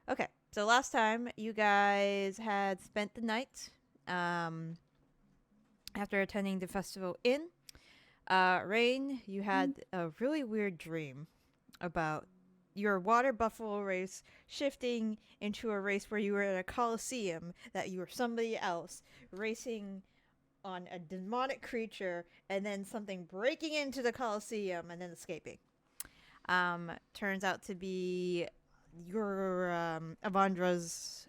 Okay, so last time you guys had spent the night um, after attending the festival inn. Raine, you had a really weird dream about your water buffalo race shifting into a race where you were at a coliseum, that you were somebody else racing on a demonic creature, and then something breaking into the coliseum and then escaping. Turns out to be your Avandra's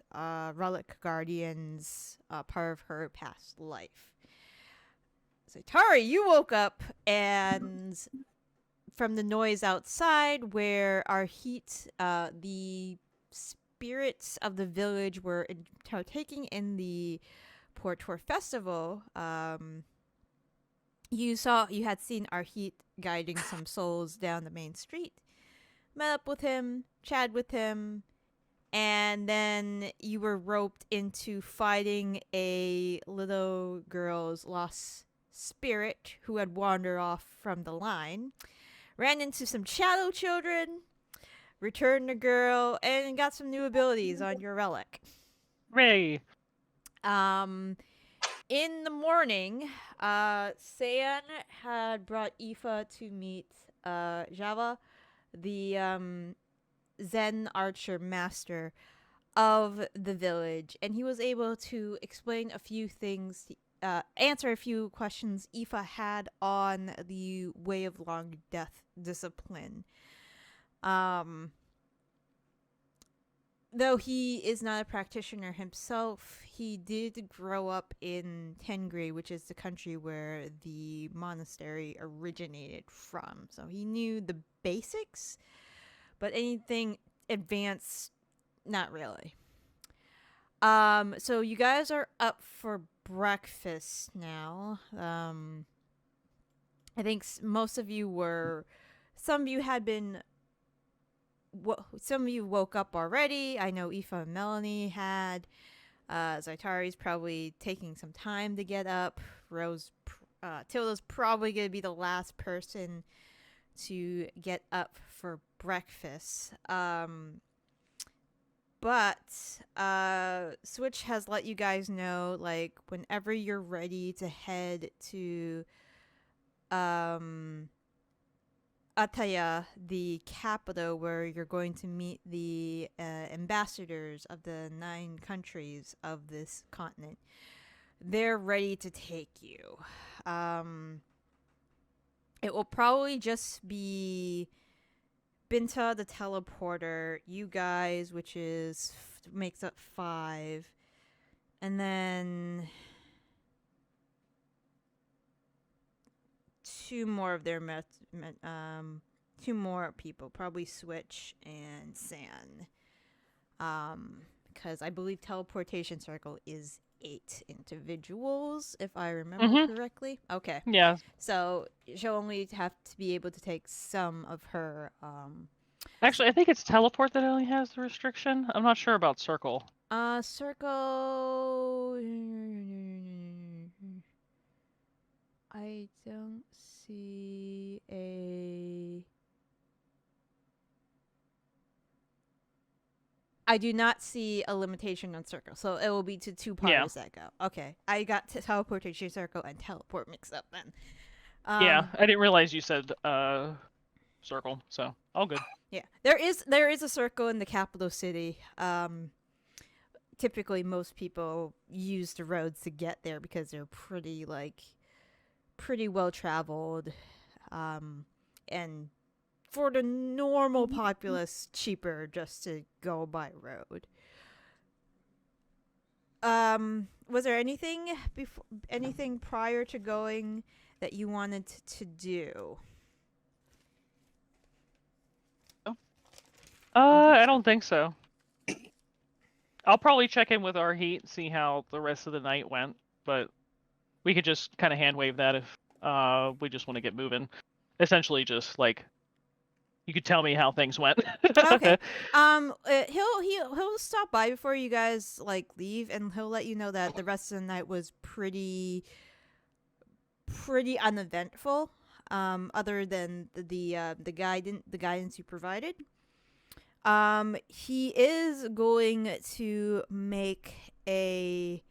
relic guardian's part of her past life. Zaitari, you woke up and from the noise outside where Arhit, the spirits of the village were taking in the Port Tour Festival. You had seen Arhit guiding some souls down the main street. Met up with him, chatted with him, and then you were roped into fighting a little girl's lost spirit who had wandered off from the line. Ran into some shadow children, returned the girl, and got some new abilities on your relic. Ray. Um, in the morning, Saiyan had brought Aoife to meet Java, the Zen archer master of the village, and he was able to explain a few things, answer a few questions Aoife had on the Way of Long Death discipline. Um, though he is not a practitioner himself, he did grow up in Tengri, which is the country where the monastery originated from. So he knew the basics, but anything advanced, not really. So you guys are up for breakfast now. I think most of you were. Some of you had been. Some of you woke up already. I know Aoife and Melanie had. Zaitari's probably taking some time to get up. Tilda's probably gonna be the last person to get up for breakfast. But Switch has let you guys know, like, whenever you're ready to head to um, Ataya, the capital where you're going to meet the ambassadors of the 9 countries of this continent. They're ready to take you. It will probably just be Binta the teleporter, you guys, which is makes up 5, and then 2 more of their 2 more people, probably Switch and San. Because I believe teleportation circle is 8 individuals, if I remember Mm-hmm. correctly. Okay, Yeah. so she'll only have to be able to take some of her Actually, I think it's teleport that only has the restriction. I'm not sure about circle. Circle. I don't see a. I do not see a limitation on circle, so it will be to 2 Yeah. parties that go. Okay, I got teleportation circle and teleport mixed up then. Yeah. I didn't realize you said circle, so all good. Yeah, there is a circle in the capital city. Typically most people use the roads to get there because they're pretty well traveled, and for the normal populace, cheaper just to go by road. Was there anything prior to going that you wanted to do? I don't think so. I'll probably check in with our heat, see how the rest of the night went, but we could just kind of hand wave that if we just want to get moving. Essentially, just like you could tell me how things went. Okay. He'll stop by before you guys like leave, and he'll let you know that the rest of the night was pretty uneventful. Other than the guidance you provided. He is going to make a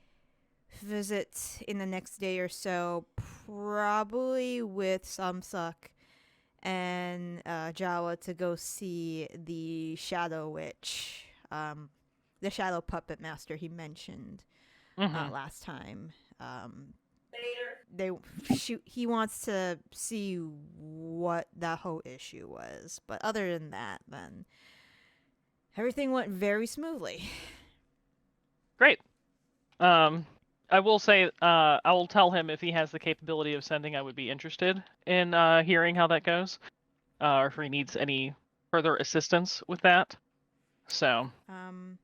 visit in the next day or so, probably with Samsak and Jawa to go see the Shadow Witch, the Shadow Puppet Master he mentioned Mm-hmm. last time. They he wants to see what that whole issue was, but other than that, then everything went very smoothly. Great. Um, I will say, I will tell him if he has the capability of sending. I would be interested in hearing how that goes, or if he needs any further assistance with that. So. Um,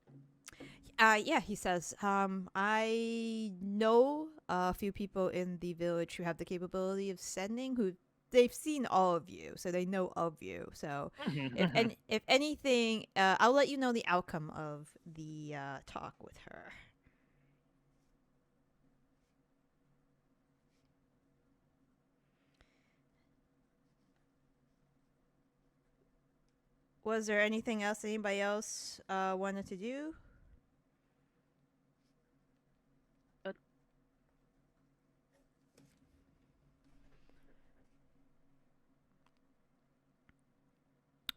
yeah, he says, I know a few people in the village who have the capability of sending, who they've seen all of you, so they know of you. So, Mm-hmm, mm-hmm. if anything, I'll let you know the outcome of the talk with her. Was there anything else anybody else wanted to do?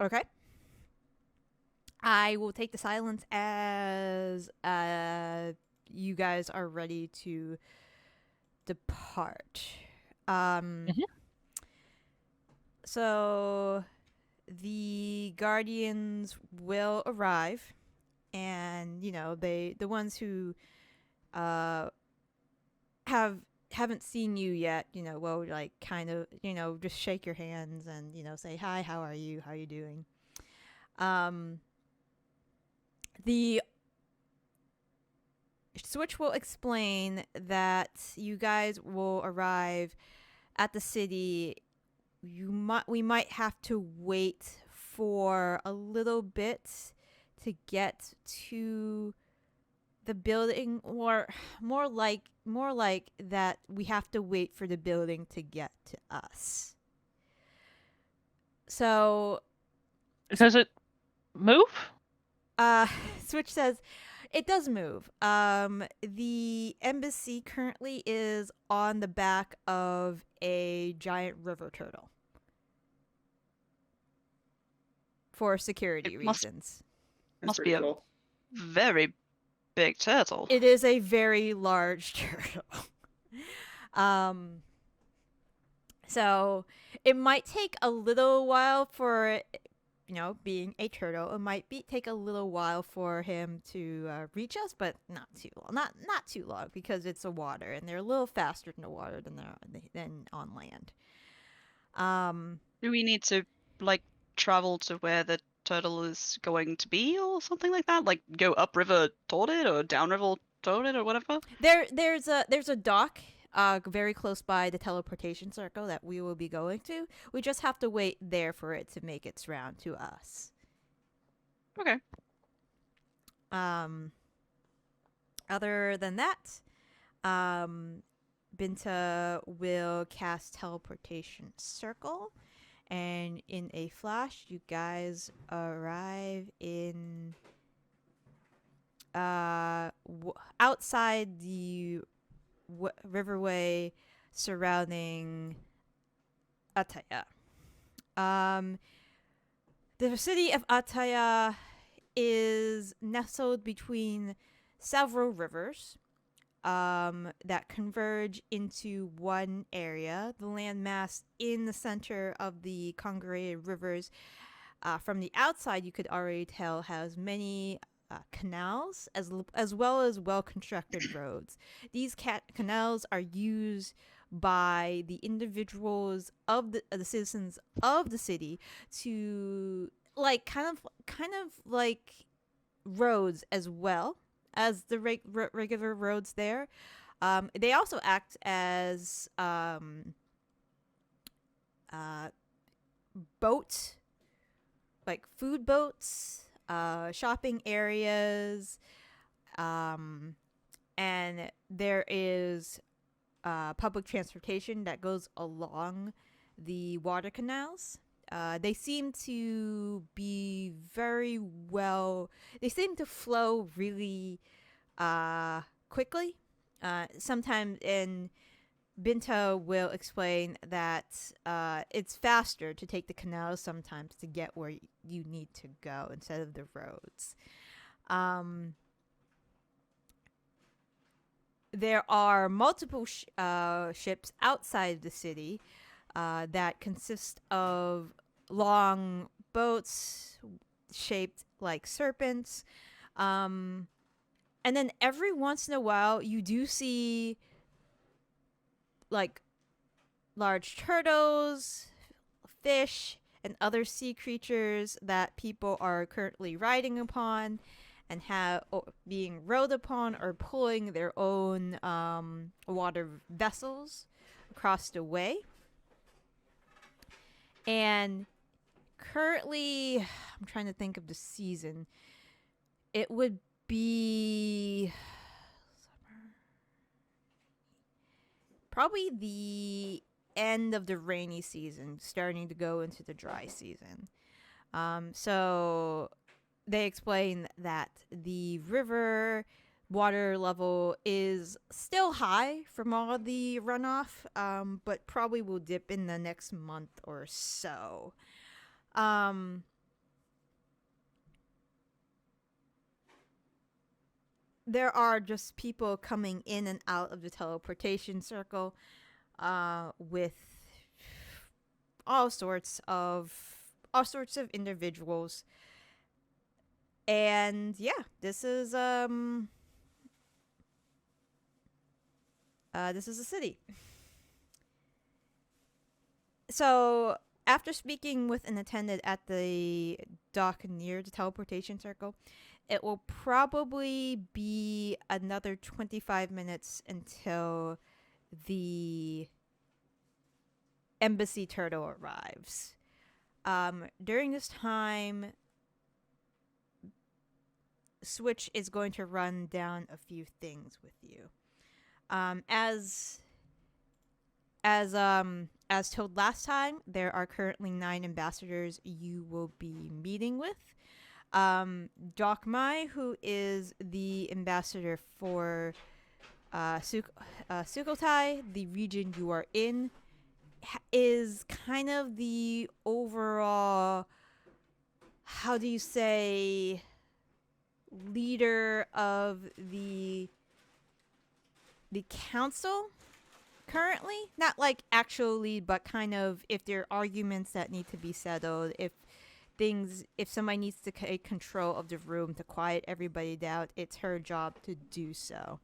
Okay. I will take the silence as you guys are ready to depart. Um, Mhm. so the guardians will arrive, and the ones who uh haven't seen you yet, will like kind of just shake your hands and say hi, how are you, how are you doing. Um, the Switch will explain that you guys will arrive at the city. We might have to wait for a little bit to get to the building, or more like that we have to wait for the building to get to us. So Does it move? uh Switch says it does move. The embassy currently is on the back of a giant river turtle for It security must reasons. That's must pretty be a cool. very big turtle. It is a very large turtle. um, so it might take a little while for being a turtle. It might take a little while for him to reach us, but not too long. Not too long because it's a water, and they're a little faster in the water than on land. Do we need to like travel to where the turtle is going to be or something like that? Like go upriver toward it or downriver toward it or whatever? There's a dock very close by the teleportation circle that we will be going to. We just have to wait there for it to make its round to us. Okay. Um, Other than that, Binta will cast teleportation circle, and in a flash, you guys arrive in outside the riverway surrounding Ataya. Um, the city of Ataya is nestled between several rivers that converge into one area. The landmass in the center of the congregated rivers, from the outside, you could already tell, has many canals as well as well-constructed roads. These canals are used by the individuals of the citizens of the city to like kind of like roads as well as the regular roads there. They also act as boat, like food boats, shopping areas, and there is public transportation that goes along the water canals. They seem to be very well. They seem to flow really quickly. Sometimes in Binta will explain that it's faster to take the canals sometimes to get where you need to go instead of the roads. There are multiple ships outside the city that consist of long boats shaped like serpents. And then every once in a while, you do see like large turtles, fish, and other sea creatures that people are currently riding upon and have being rowed upon or pulling their own water vessels across the way. And currently, I'm trying to think of the season. It would be probably the end of the rainy season, starting to go into the dry season. So they explain that the river water level is still high from all the runoff, but probably will dip in the next month or so. There are just people coming in and out of the teleportation circle with all sorts of individuals. And yeah, this is a city. So after speaking with an attendant at the dock near the teleportation circle, it will probably be another 25 minutes until the embassy turtle arrives. During this time, Switch is going to run down a few things with you. As told last time, there are currently 9 ambassadors you will be meeting with. Doc Mai, who is the ambassador for Sukhothai, the region you are in, is kind of the overall, how do you say, leader of the council currently. Not like actual lead, but kind of if there are arguments that need to be settled, if somebody needs to take control of the room to quiet everybody down, it's her job to do so.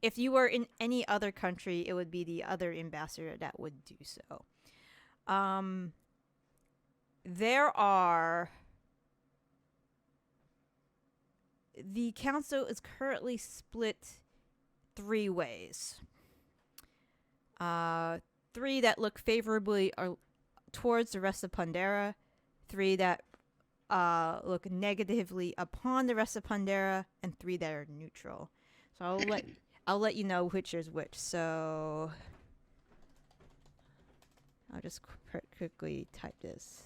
If you were in any other country, it would be the other ambassador that would do so. The council is currently split 3 ways. 3 that look favorably towards the rest of Pandera, 3 that look negatively upon the rest of Pandera, and 3 that are neutral. So I'll let you know which is which. So I'll just quickly type this.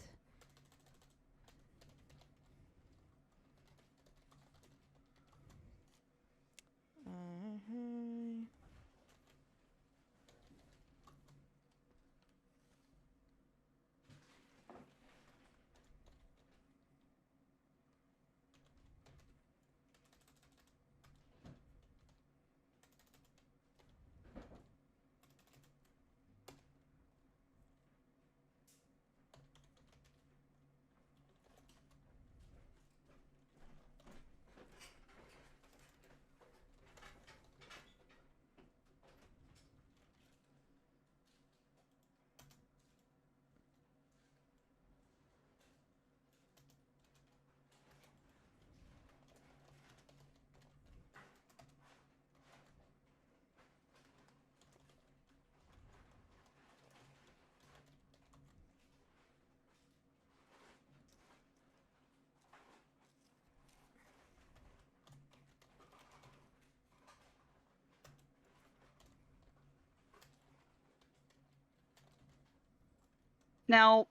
Now,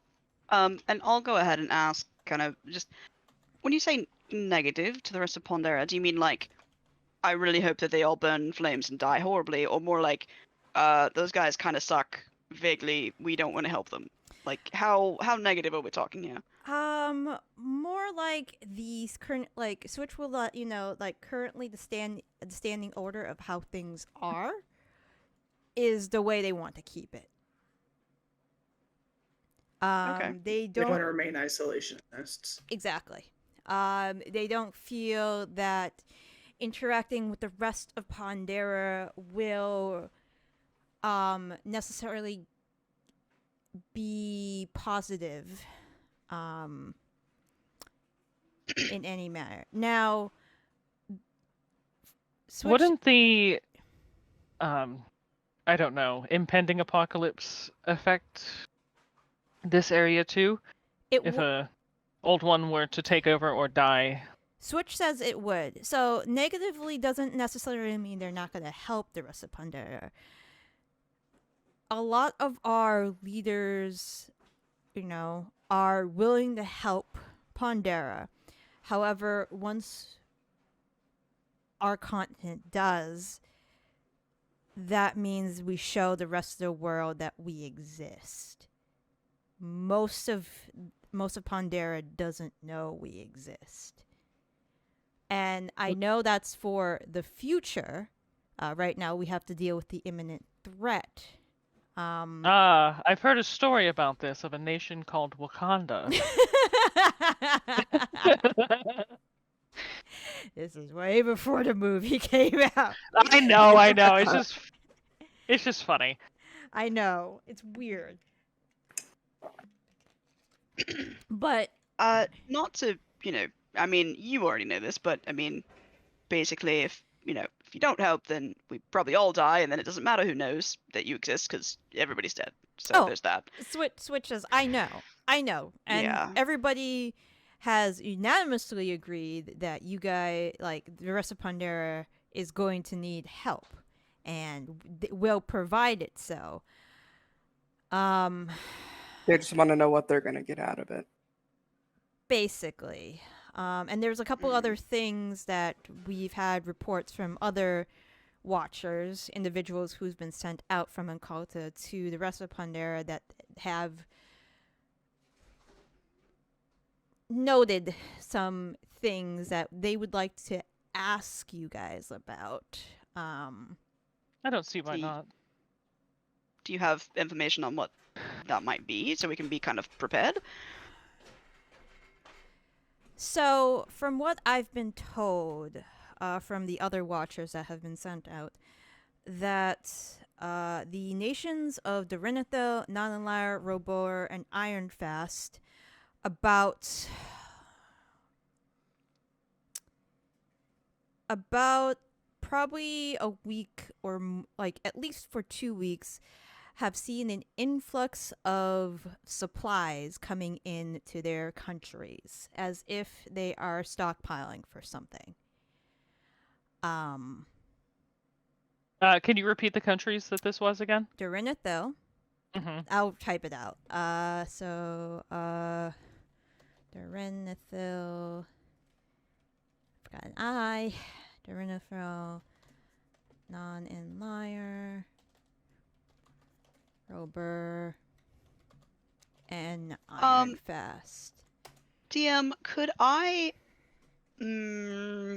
and I'll go ahead and ask, kind of just when you say negative to the rest of Pondera, do you mean like, I really hope that they all burn in flames and die horribly, or more like, those guys kind of suck. Vaguely, we don't want to help them. Like, how negative are we talking here? More like these current, like, Switch will let you know, like, currently the standing order of how things are is the way they want to keep it. Okay. They They want don't to remain isolationists. exactly. They don't feel that interacting with the rest of Pondera will necessarily be positive in any manner. Now, Wouldn't the I don't know, impending apocalypse affect this area too? If a old one were to take over or die? Switch says it would. So negatively doesn't necessarily mean they're not going to help the rest of Pondera. A lot of our leaders, are willing to help Pondera. However, once our continent does, that means we show the rest of the world that we exist. Most of Pondera doesn't know we exist. And I know that's for the future. Right now, we have to deal with the imminent threat. I've heard a story about this of a nation called Wakanda. This is way before the movie came out. I know. It's just funny. I know. It's weird. But not to, I mean, you already know this, but I mean, basically, if you don't help, then we probably all die, and then it doesn't matter who knows that you exist because everybody's dead. So there's that. Switches. I know, and Yeah. everybody has unanimously agreed that you guys, like the rest of Pondera, is going to need help, and will provide it. So, they just want to know what they're gonna get out of it. basically. And there's a couple other things that we've had reports from other watchers, individuals who's been sent out from Enkalta to the rest of Pondera that have noted some things that they would like to ask you guys about. I don't see why not. Do you have information on what that might be so we can be kind of prepared? So, from what I've been told from the other watchers that have been sent out, that the nations of Dorinithil, Nananlyre, Robor, and Ironfast, about probably a week or like at least for 2 weeks, have seen an influx of supplies coming into their countries as if they are stockpiling for something. Can you repeat the countries that this was again? Dorinithil. Mm-hmm. I'll type it out. Dorinithil. Forgot an I. Dorinithil. Non-Lyre. Robur, and Ironfast. DM, could I,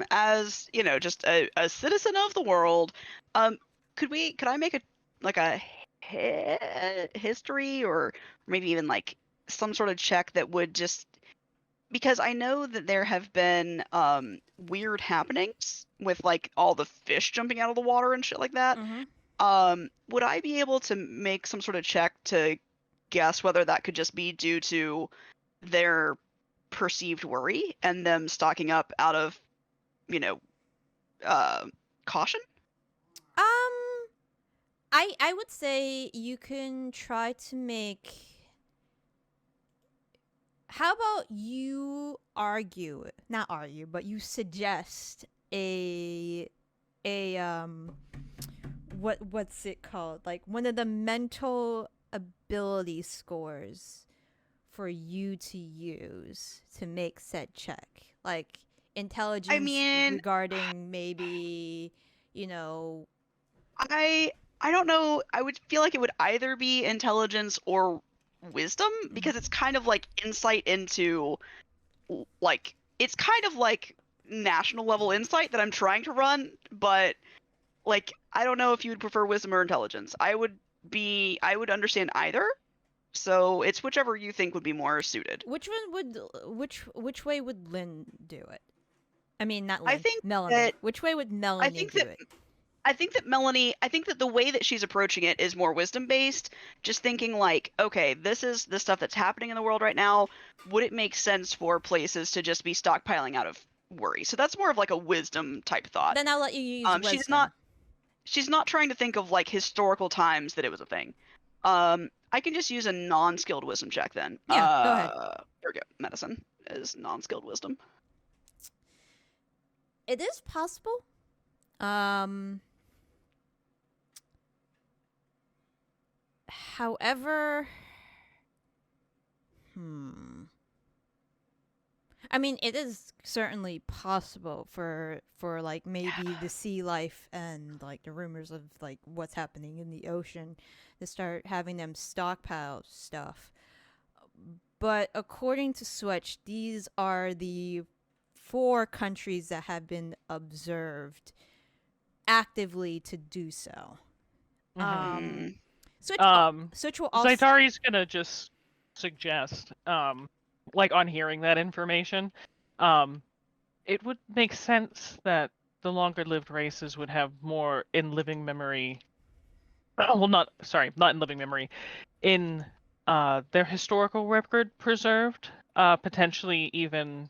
as just a citizen of the world, could I make a history or maybe even like some sort of check that would just, because I know that there have been weird happenings with like all the fish jumping out of the water and shit like that. Mm-hmm. Would I be able to make some sort of check to guess whether that could just be due to their perceived worry and them stocking up out of, caution? I would say you can try to make. How about you not argue, but you suggest what's it called? Like one of the mental ability scores for you to use to make said check? Like intelligence I mean, regarding maybe, you know, I don't know. I would feel like it would either be intelligence or wisdom because it's kind of like insight into like it's kind of like national level insight that I'm trying to run, but like I don't know if you would prefer wisdom or intelligence. I would understand either. So it's whichever you think would be more suited. which one would which way would Lynn do it? I mean, not I Lynn, think Melanie. that Which way would Melanie think do that it? I think that the way that she's approaching it is more wisdom based, just thinking like, okay, this is the stuff that's happening in the world right now. Would it make sense for places to just be stockpiling out of worry? So that's more of like a wisdom type thought. Then I'll let you use wisdom. She's not trying to think of like historical times that it was a thing. I can just use a non-skilled wisdom check then. Yeah, go ahead. Here we go. Medicine is non-skilled wisdom. It is possible. However, I mean, it is certainly possible for like maybe the sea life and like the rumors of like what's happening in the ocean to start having them stockpile stuff. But according to Switch, these are the 4 countries that have been observed actively to do so. Switch, Switch will also Zaitari's gonna just suggest, like on hearing that information, it would make sense that the longer-lived races would have more in living memory. Well, not in living memory, in their historical record preserved. Potentially even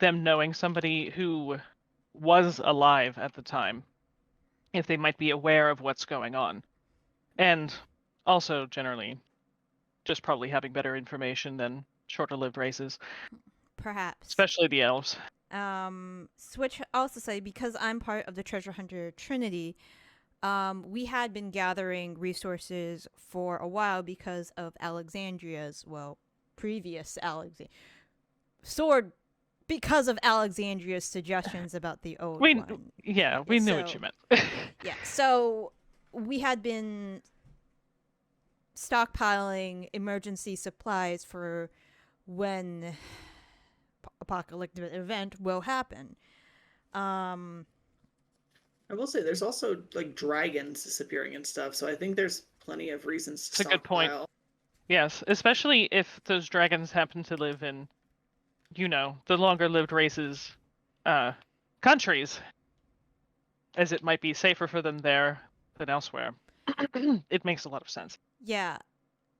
them knowing somebody who was alive at the time, if they might be aware of what's going on. And also, generally, just probably having better information than shorter-lived races, perhaps. especially the elves. Switch also say, because I'm part of the Treasure Hunter Trinity, we had been gathering resources for a while because of Alexandria's, well, previous Alexandria. Because of Alexandria's suggestions about the old one. Yeah, we knew what you meant. Yeah, so we had been stockpiling emergency supplies for when apocalyptic event will happen. I will say there's also like dragons disappearing and stuff, so I think there's plenty of reasons to It's a good point. stockpile. Yes, especially if those dragons happen to live in, the longer-lived races' countries, as it might be safer for them there than elsewhere. It makes a lot of sense. Yeah,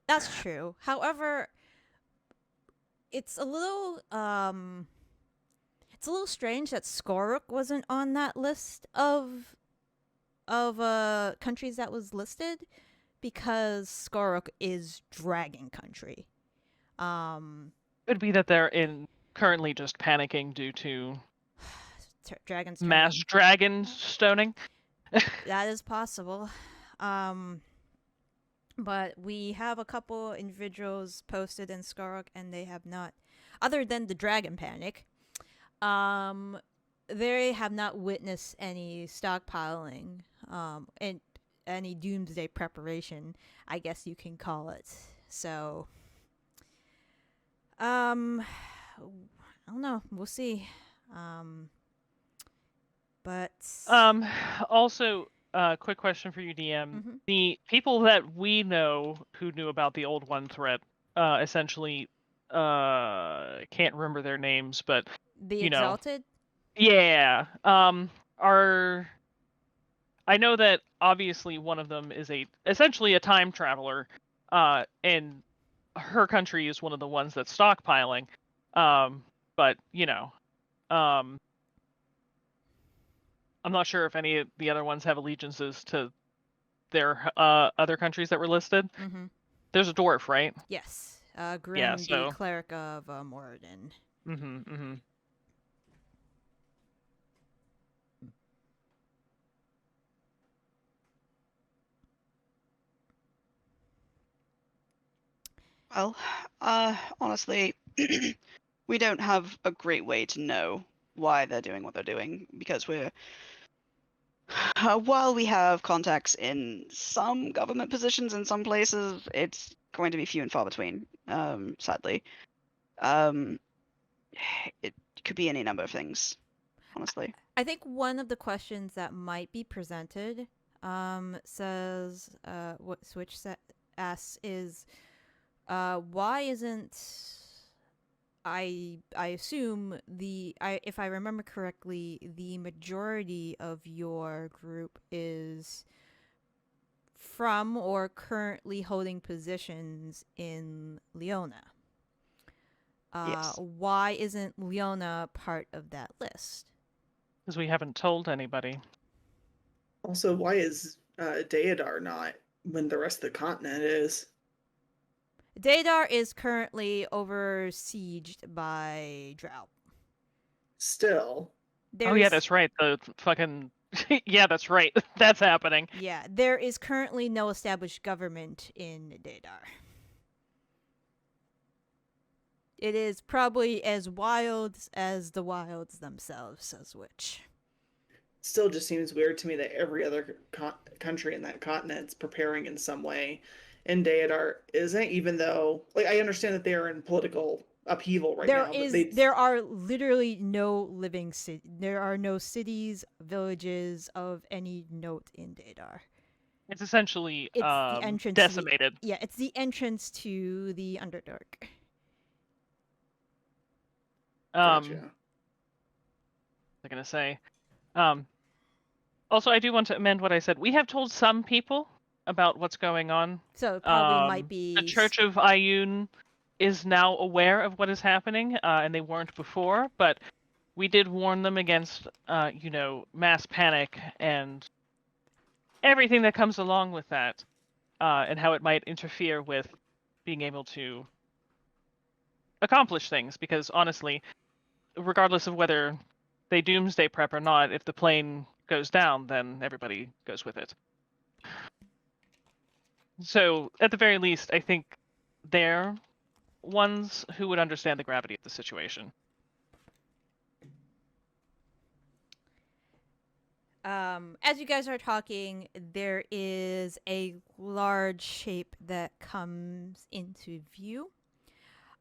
that's true. However, it's a little strange that Skoruk wasn't on that list of countries that was listed, because Skoruk is dragon country. Could be that they're currently just panicking due to dragons mass dragon stoning. That is possible. But we have a couple individuals posted in Skoruk, and they have not, other than the dragon panic, they have not witnessed any stockpiling, and any doomsday preparation, I guess you can call it. So, I don't know. We'll see. But Also, quick question for you, DM. The people that we know who knew about the old one threat, essentially, can't remember their names, but the Exalted? Yeah. I know that obviously one of them is essentially a time traveler, and her country is one of the ones that's stockpiling. But I'm not sure if any of the other ones have allegiances to their other countries that were listed. There's a dwarf, right? Yes. Grim, so... the cleric of Moradin. Well, honestly, we don't have a great way to know why they're doing what they're doing because while we have contacts in some government positions in some places, it's going to be few and far between. Sadly, um, it could be any number of things. Honestly, I think one of the questions that might be presented says what asks is why isn't I assume if I remember correctly, the majority of your group is from or currently holding positions in Leona. yes. Why isn't Leona part of that list? Because we haven't told anybody. Also, why is Deodar not when the rest of the continent is? Daedar is currently oversieged by drought. Still, Oh yeah, that's right. The fucking yeah, that's right. That's happening. Yeah, there is currently no established government in Daedar. It is probably as wild as the wilds themselves, as which. still just seems weird to me that every other country in that continent's preparing in some way, and Deodar isn't. Even though, like, I understand that they are in political upheaval right now. There are literally no living city. There are no cities, villages of any note in Daedar. It's essentially It's the entrance decimated. it's the entrance to the Underdark. Gotcha. What was I gonna say? Also, I do want to amend what I said. We have told some people about what's going on. So it probably might be The Church of Ayun is now aware of what is happening, and they weren't before. But we did warn them against, mass panic and everything that comes along with that, and how it might interfere with being able to accomplish things. Because honestly, regardless of whether they doomsday prep or not, if the plane goes down, then everybody goes with it. So, at the very least, I think they're ones who would understand the gravity of the situation. As you guys are talking, there is a large shape that comes into view.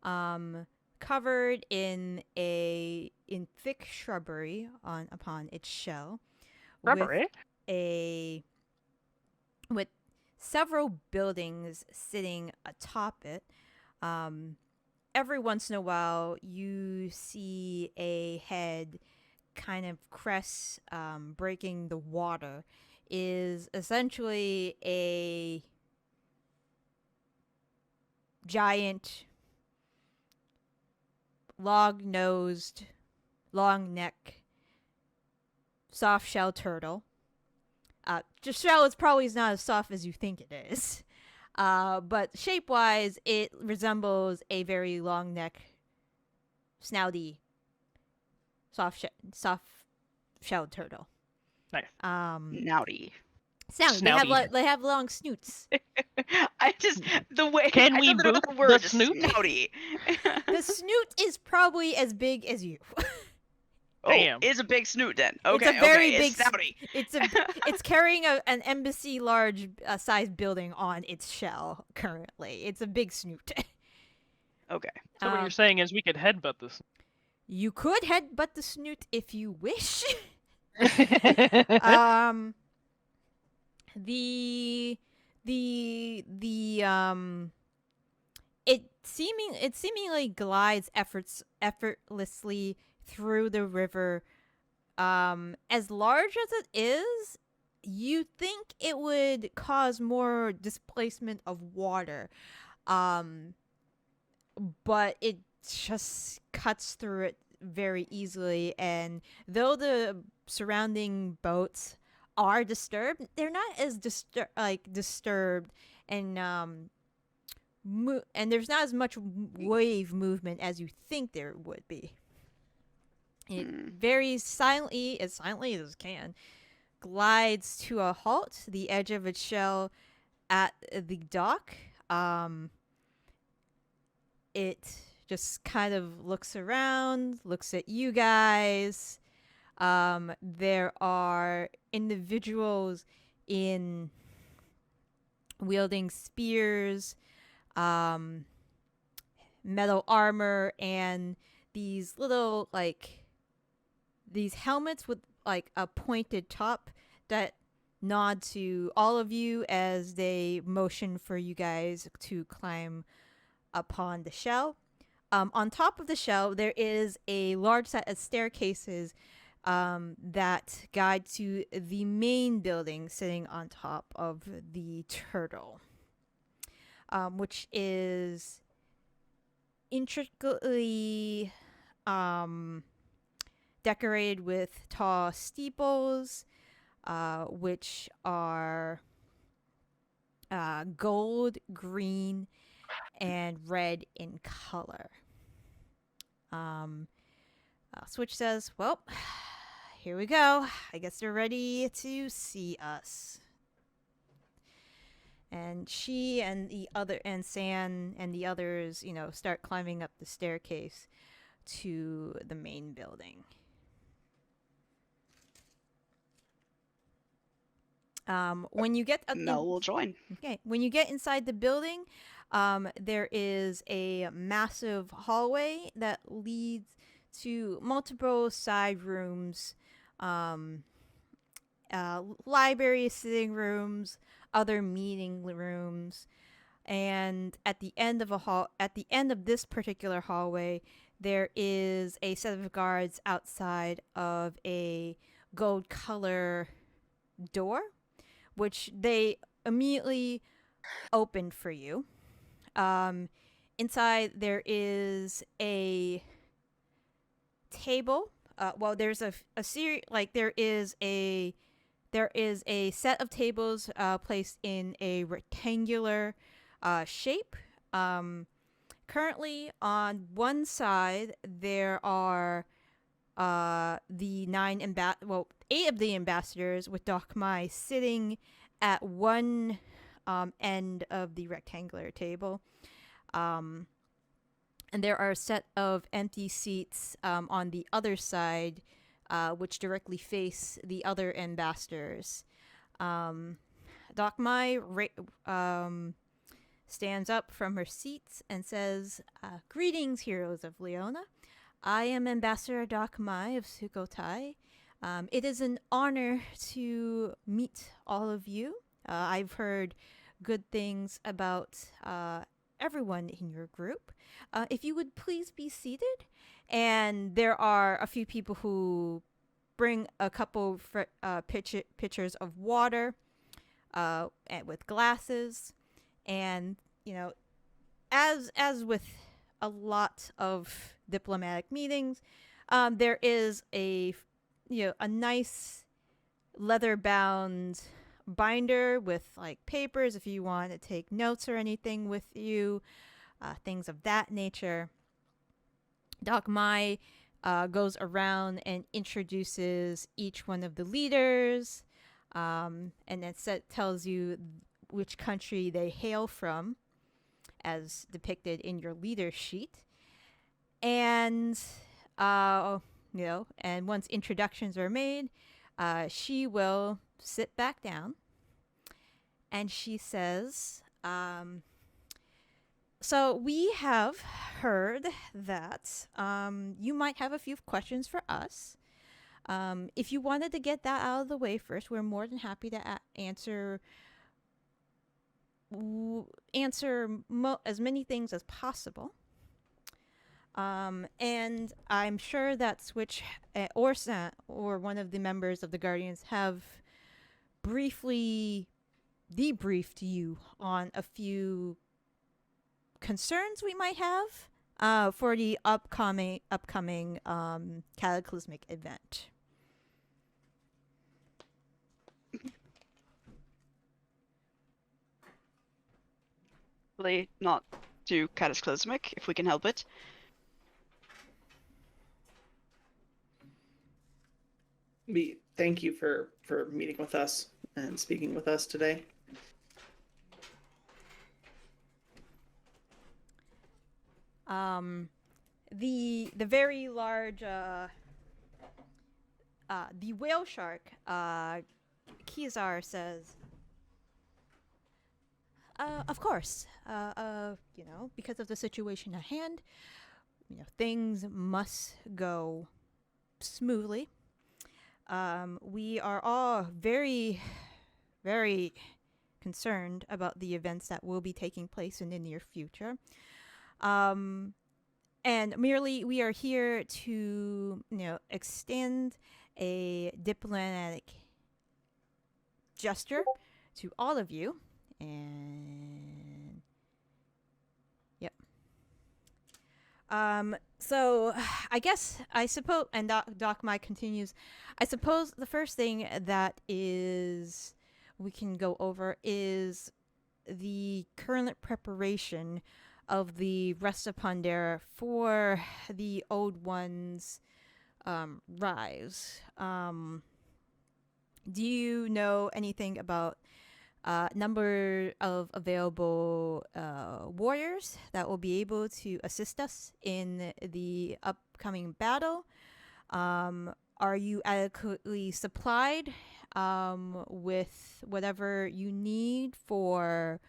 Covered in thick shrubbery upon its shell, Shrubbery? with several buildings sitting atop it. Every once in a while, you see a head kind of crest breaking the water. Is essentially a giant long-nosed, long-neck, soft-shell turtle. Just shell is probably not as soft as you think it is. But shape-wise, it resembles a very long-neck, snouty, soft-shelled turtle. Nice. Snouty. Snouty. They have long snoots. I just the way Can I we don't know boot the word the snoot? snouty. The snoot is probably as big as you. Damn. It's a big snoot then. Okay, It's a very okay, big it's snouty. It's carrying an embassy large sized building on its shell currently. It's a big snoot. Okay. So what you're saying is we could headbutt this. You could headbutt the snoot if you wish. It seemingly glides effortlessly through the river. As large as it is, you think it would cause more displacement of water. But it just cuts through it very easily, and though the surrounding boats are disturbed, they're not as disturbed, and and there's not as much wave movement as you think there would be. It very silently as it can, glides to a halt, the edge of its shell at the dock. it just kind of looks around, looks at you guys. There are individuals in wielding spears, metal armor, and these little these helmets with like a pointed top that nod to all of you as they motion for you guys to climb upon the shell. On top of the shell, there is a large set of staircases that guide to the main building sitting on top of the turtle, which is intricately decorated with tall steeples, which are gold, green, and red in color. Switch says, well, here we go. I guess they're ready to see us. And she and San and the others, start climbing up the staircase to the main building. When you get Mel will join. Okay, when you get inside the building, there is a massive hallway that leads to multiple side rooms, library, sitting rooms, other meeting rooms, and at the end of this particular hallway, there is a set of guards outside of a gold color door, which they immediately opened for you. Inside there is a table. There's a series, there is a set of tables placed in a rectangular shape. Currently, on one side there are the 8 of the ambassadors, with Doc Mai sitting at one end of the rectangular table. And there are a set of empty seats on the other side, which directly face the other ambassadors. Doc Mai stands up from her seat and says, "Greetings, heroes of Leona. I am Ambassador Doc Mai of Sukhothai. It is an honor to meet all of you. I've heard good things about everyone in your group. If you would please be seated." And there are a few people who bring a couple pitchers of water and with glasses. And, as with a lot of diplomatic meetings, there is a nice leather-bound binder with papers if you want to take notes or anything with you, things of that nature. Doc Mai goes around and introduces each one of the leaders, and then tells you which country they hail from, as depicted in your leader sheet. And and once introductions are made, she will sit back down, and she says, so we have heard that you might have a few questions for us. If you wanted to get that out of the way first, we're more than happy to answer as many things as possible. And I'm sure that Switch or Sant or one of the members of the Guardians have briefly debriefed you on a few concerns we might have for the upcoming cataclysmic event. Hopefully not too cataclysmic, if we can help it. We thank you for meeting with us and speaking with us today. The very large the whale shark Kizar says, of course, because of the situation at hand, things must go smoothly. We are all very, very concerned about the events that will be taking place in the near future. And merely we are here to, extend a diplomatic gesture to all of you. And yep. So I guess I suppose, and Doc Mike continues, I suppose the first thing that is we can go over is the current preparation of the rest of Pandera for the Old One's rise. Do you know anything about number of available warriors that will be able to assist us in the upcoming battle? Are you adequately supplied with whatever you need for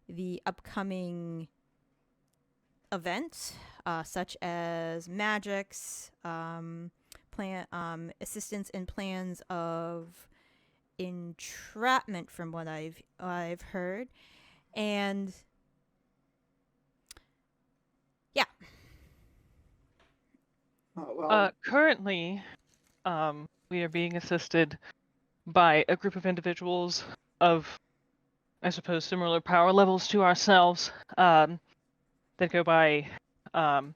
the upcoming events, such as magics, assistance in plans of entrapment, from what I've heard, and yeah. Oh, well, Currently, we are being assisted by a group of individuals of, I suppose, similar power levels to ourselves, that go by the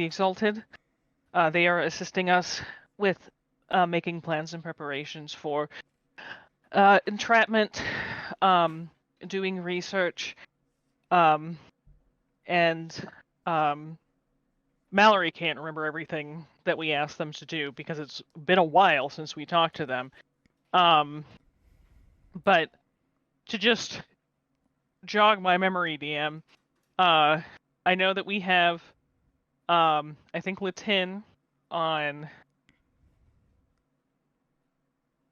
Exalted. They are assisting us with making plans and preparations for entrapment, doing research, and Mallory can't remember everything that we asked them to do because it's been a while since we talked to them. But to just jog my memory, DM, I know that we have, I think, Latin on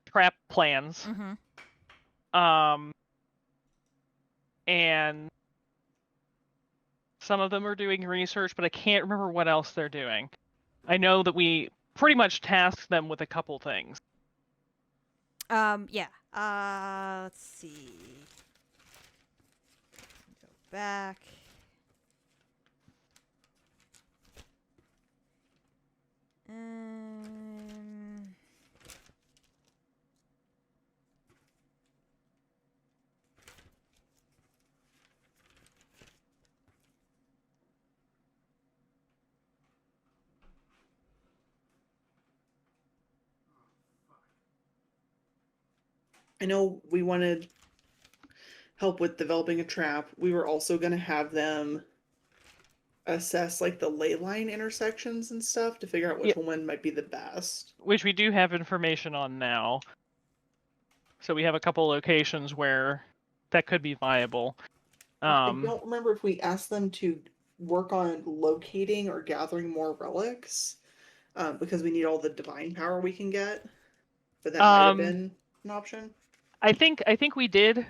trap plans. Mm-hmm. And some of them are doing research, but I can't remember what else they're doing. I know that we pretty much tasked them with a couple things. Yeah. Let's see. Go back. I know we wanted help with developing a trap. We were also going to have them assess like the ley line intersections and stuff to figure out which one might be the best. Which we do have information on now. So we have a couple locations where that could be viable. I don't remember if we asked them to work on locating or gathering more relics, because we need all the divine power we can get. But that might have been an option. I think we did,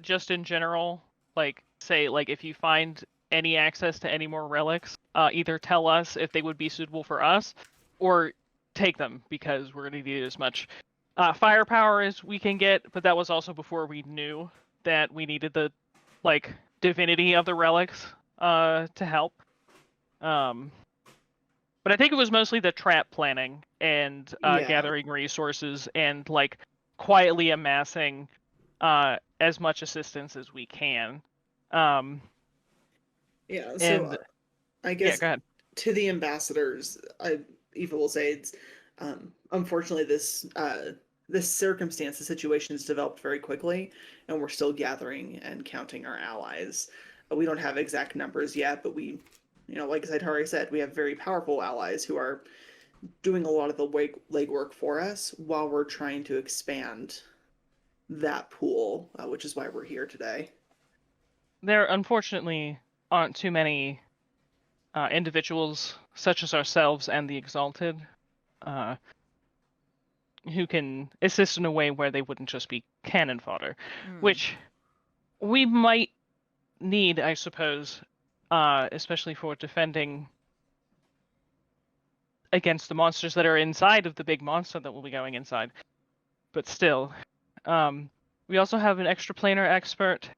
just in general, like, say, like, if you find any access to any more relics, either tell us if they would be suitable for us, or take them, because we're going to need as much firepower as we can get, but that was also before we knew that we needed the, like, divinity of the relics to help. But I think it was mostly the trap planning and gathering resources and, like, quietly amassing as much assistance as we can. So and, I guess go ahead. To the ambassadors, Eva will say, it's, unfortunately, this circumstance, the situation has developed very quickly, and we're still gathering and counting our allies. We don't have exact numbers yet, but we, like Zaitari said, we have very powerful allies who are doing a lot of the legwork for us while we're trying to expand that pool, which is why we're here today. There, unfortunately, aren't too many individuals such as ourselves and the Exalted, who can assist in a way where they wouldn't just be cannon fodder, which we might need, I suppose, especially for defending against the monsters that are inside of the big monster that will be going inside. But still, we also have an extraplanar expert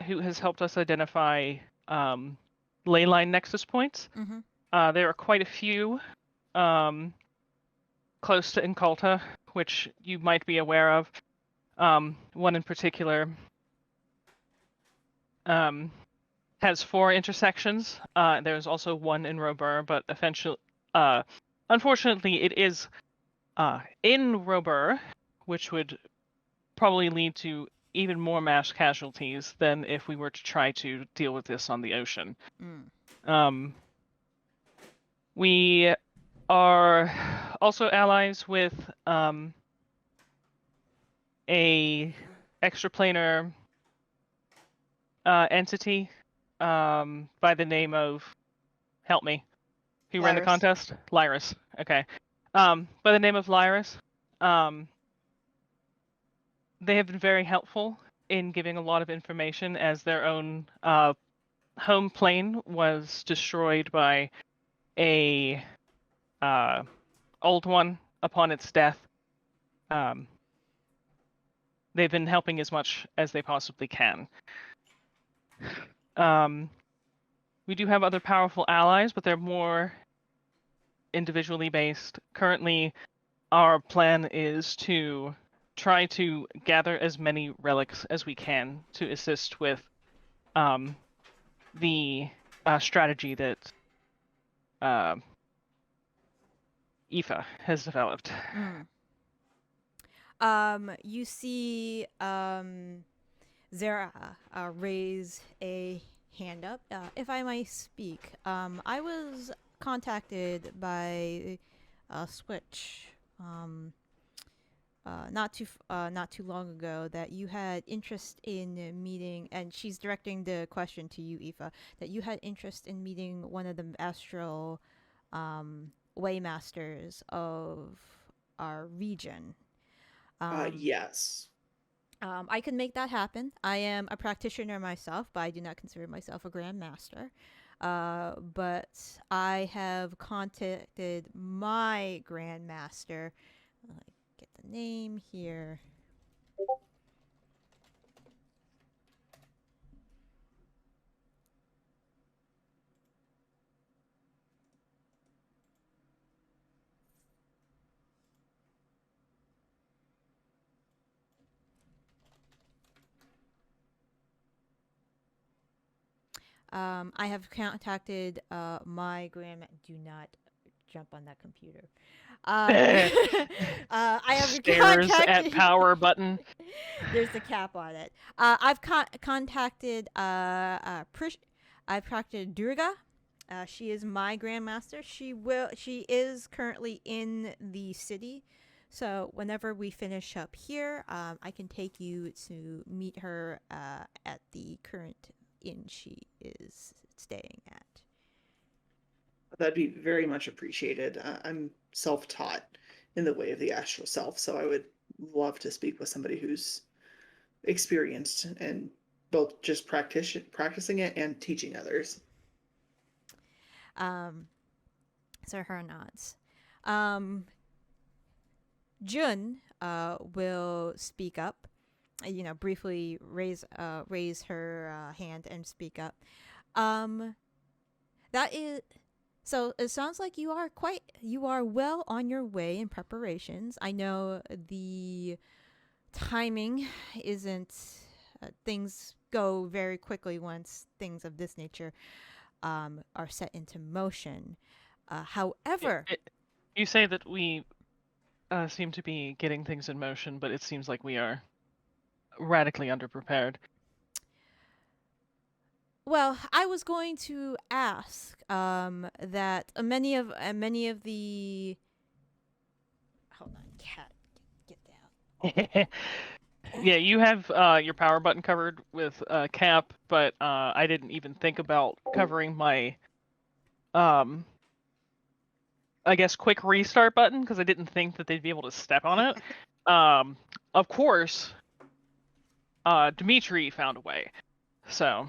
who has helped us identify ley line nexus points. There are quite a few close to Inculta, which you might be aware of. One in particular has 4 intersections. There's also one in Robur, but unfortunately, it is in Robur, which would probably lead to even more mass casualties than if we were to try to deal with this on the ocean. We are also allies with a extraplanar entity by the name of, help me, who ran the Lyris. contest? Lyris. Okay. By the name of Lyris. They have been very helpful in giving a lot of information, as their own home plane was destroyed by a old one upon its death. They've been helping as much as they possibly can. We do have other powerful allies, but they're more individually based. Currently, our plan is to try to gather as many relics as we can to assist with the strategy that Aoife has developed. You see Zara raise a hand up. If I might speak, I was contacted by Switch not too long ago that you had interest in meeting, and she's directing the question to you, Aoife, that you had interest in meeting one of the astral waymasters of our region. Yes. I can make that happen. I am a practitioner myself, but I do not consider myself a grandmaster. But I have contacted my grandmaster. Get the name here. I have contacted my grandma. Do not jump on that computer. I have Stares at contacted. power button. There's a cap on it. I've contacted. I've contacted Durga. She is my grandmaster. She is currently in the city. So whenever we finish up here, I can take you to meet her at the current inn she is staying at. That'd be very much appreciated. I'm self-taught in the way of the astral self, so I would love to speak with somebody who's experienced and both just practicing it and teaching others. So her nods. Jun will speak up. Briefly raise her hand and speak up. That is. So it sounds like you are well on your way in preparations. I know the timing isn't, things go very quickly once things of this nature are set into motion. However, You say that we seem to be getting things in motion, but it seems like we are radically underprepared. Well, I was going to ask that many of the. Hold on, cat, get down. Yeah, you have your power button covered with cap, but I didn't even think about covering my I guess quick restart button because I didn't think that they'd be able to step on it. Of course, Dimitri found a way. So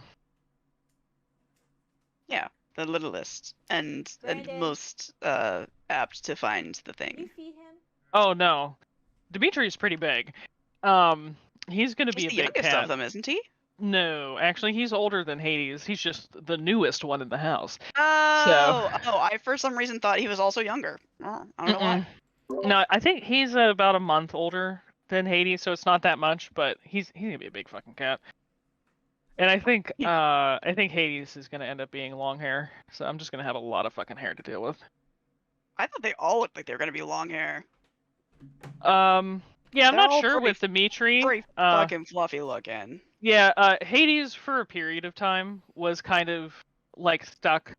Yeah, the littlest and Brandon. most apt to find the Can you thing. feed him? oh no, Dimitri's pretty big. He's gonna He's be a the big youngest cat. of them, isn't he? No, actually, he's older than Hades. He's just the newest one in the house. Oh, I for some reason thought he was also younger. Oh, I don't know why. No, I think he's about a month older than Hades, so it's not that much. But he's gonna be a big fucking cat. And I think Hades is gonna end up being long hair, so I'm just gonna have a lot of fucking hair to deal with. I thought they all looked like they were gonna be long hair. Yeah, I'm They're not all sure pretty- with Dimitri. Pretty fucking fluffy looking. Yeah, Hades for a period of time was kind of like stuck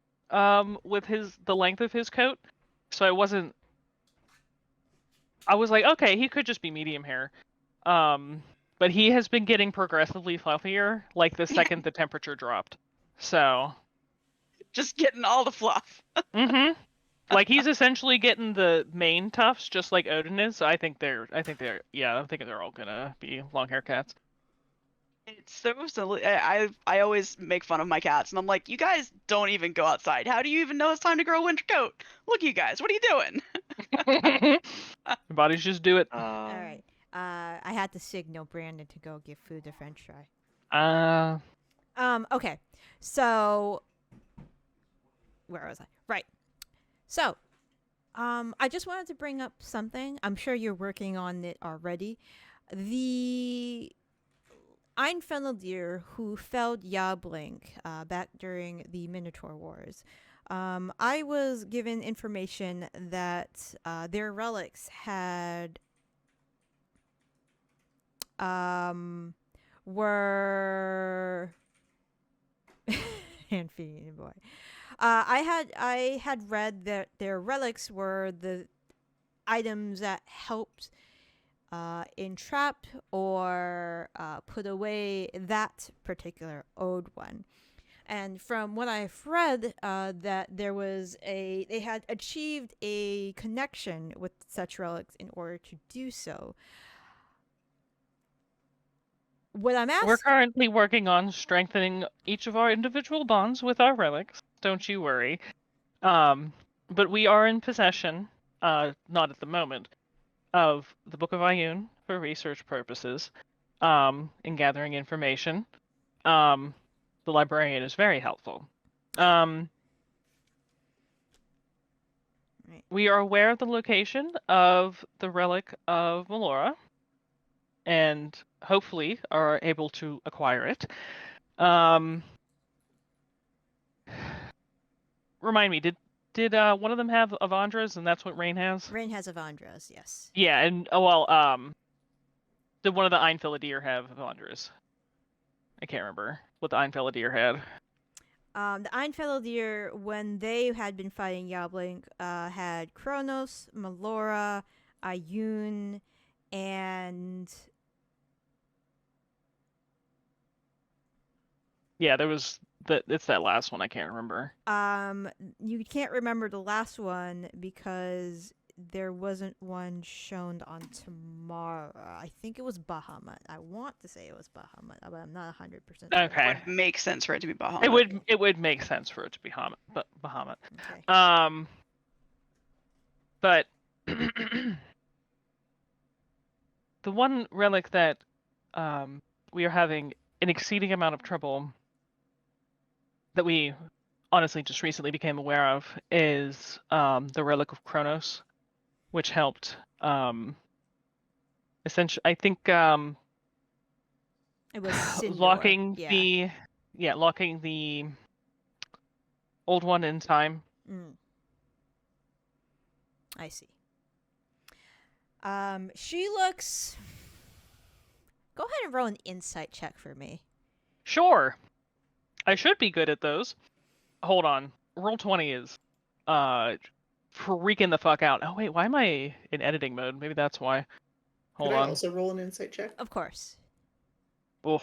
with the length of his coat. So I was like, okay, he could just be medium hair. But he has been getting progressively fluffier like the second the temperature dropped. So Just getting all the fluff. like he's essentially getting the main tufts just like Odin is. So I think they're all gonna be long hair cats. It's so silly. I always make fun of my cats, and I'm like, you guys don't even go outside. How do you even know it's time to grow a winter coat? Look, you guys, what are you doing? Your bodies just do it. All right. I had to signal Brandon to go give food a French fry. Okay. So where was I? Right. So, I just wanted to bring up something. I'm sure you're working on it already. The Einfelder who felled Yablink back during the Minotaur Wars. I was given information that their relics had were hand feeding boy. I had read that their relics were the items that helped entrap or put away that particular old one. And from what I've read, that they had achieved a connection with such relics in order to do so. What I'm asking, We're currently working on strengthening each of our individual bonds with our relics. Don't you worry. But we are in possession, not at the moment, of the Book of Ayun for research purposes, in gathering information. The librarian is very helpful. We are aware of the location of the relic of Melora, and hopefully are able to acquire it. Remind me, did one of them have Avandras, and that's what Raine has? Raine has Avandras, yes. Yeah, and did one of the Einfelder have Avandras? I can't remember what the Einfelder had. The Einfelder, when they had been fighting Yablink, had Kronos, Melora, Ayun, and Yeah, there was it's that last one I can't remember. you can't remember the last one because there wasn't one shown on tomorrow. I think it was Bahamut. I want to say it was Bahamut, but I'm not 100% sure. Okay. It would make sense for it to be Bahamut. It would make sense for it to be Bahamut. Okay. But the one relic that we are having an exceeding amount of trouble that we honestly just recently became aware of is the relic of Kronos, which helped essentially, I think, it was Sindor. locking the old one in time. I see. She looks. Go ahead and roll an insight check for me. Sure. I should be good at those. Hold on. Roll 20 is freaking the fuck out. Oh wait, why am I in editing mode? Maybe that's why. Hold Could on. I also roll an insight check? Of course. Oh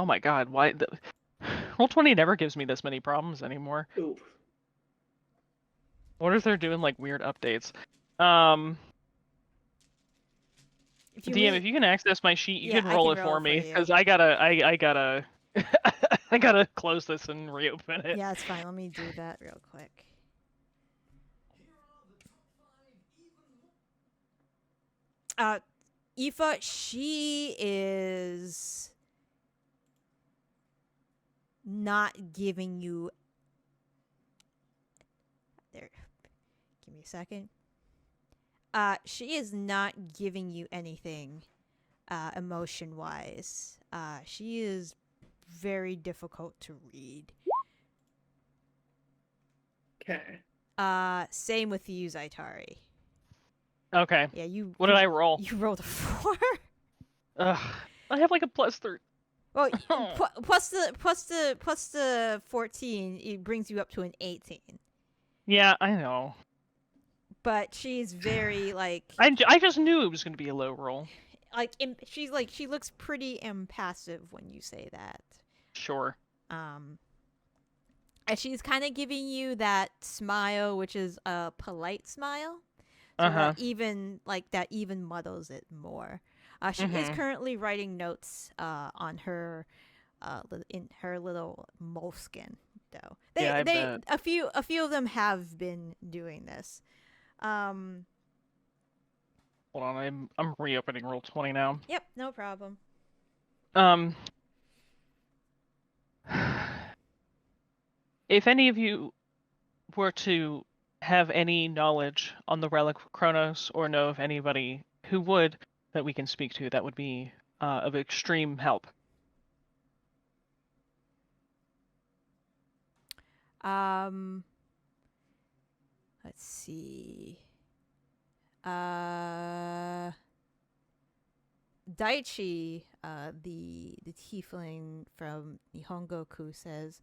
my god, why Roll 20 never gives me this many problems anymore. Ooh. I wonder if they're doing like weird updates. If you DM, leave- if you can access my sheet, you Yeah, can I roll can it roll for it for me, you. because I gotta I gotta close this and reopen it. Yeah, it's fine. Let me do that real quick. Aoife, she is not giving you. There. Give me a second. She is not giving you anything, emotion wise. She is very difficult to read. Okay. Same with you, Zaitari. Okay. Yeah, you. What did I roll? You rolled a 4. Ugh. I have like a +3. Well, plus the 14, it brings you up to an 18. Yeah, I know. But she's very like I just knew it was gonna be a low roll. she looks pretty impassive when you say that. Sure. And she's kind of giving you that smile, which is a polite smile. So Uh-huh. that even muddles it more. She is currently writing notes on her in her little moleskin though. Yeah, I bet. A few of them have been doing this. Hold on, I'm reopening roll 20 now. Yep, no problem. If any of you were to have any knowledge on the relic of Kronos, or know of anybody who would that we can speak to, that would be of extreme help. Let's see. Daichi, the tiefling from Nihongoku says,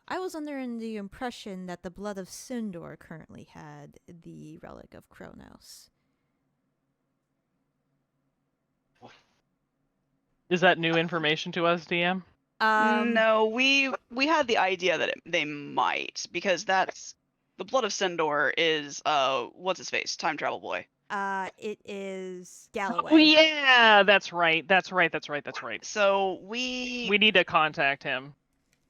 I was under the impression that the blood of Sindor currently had the relic of Kronos. Is that new information to us, DM? No, we had the idea that they might, because that's the blood of Sindor is what's his face, time travel boy. It is Galloway. Oh yeah, that's right. So we need to contact him.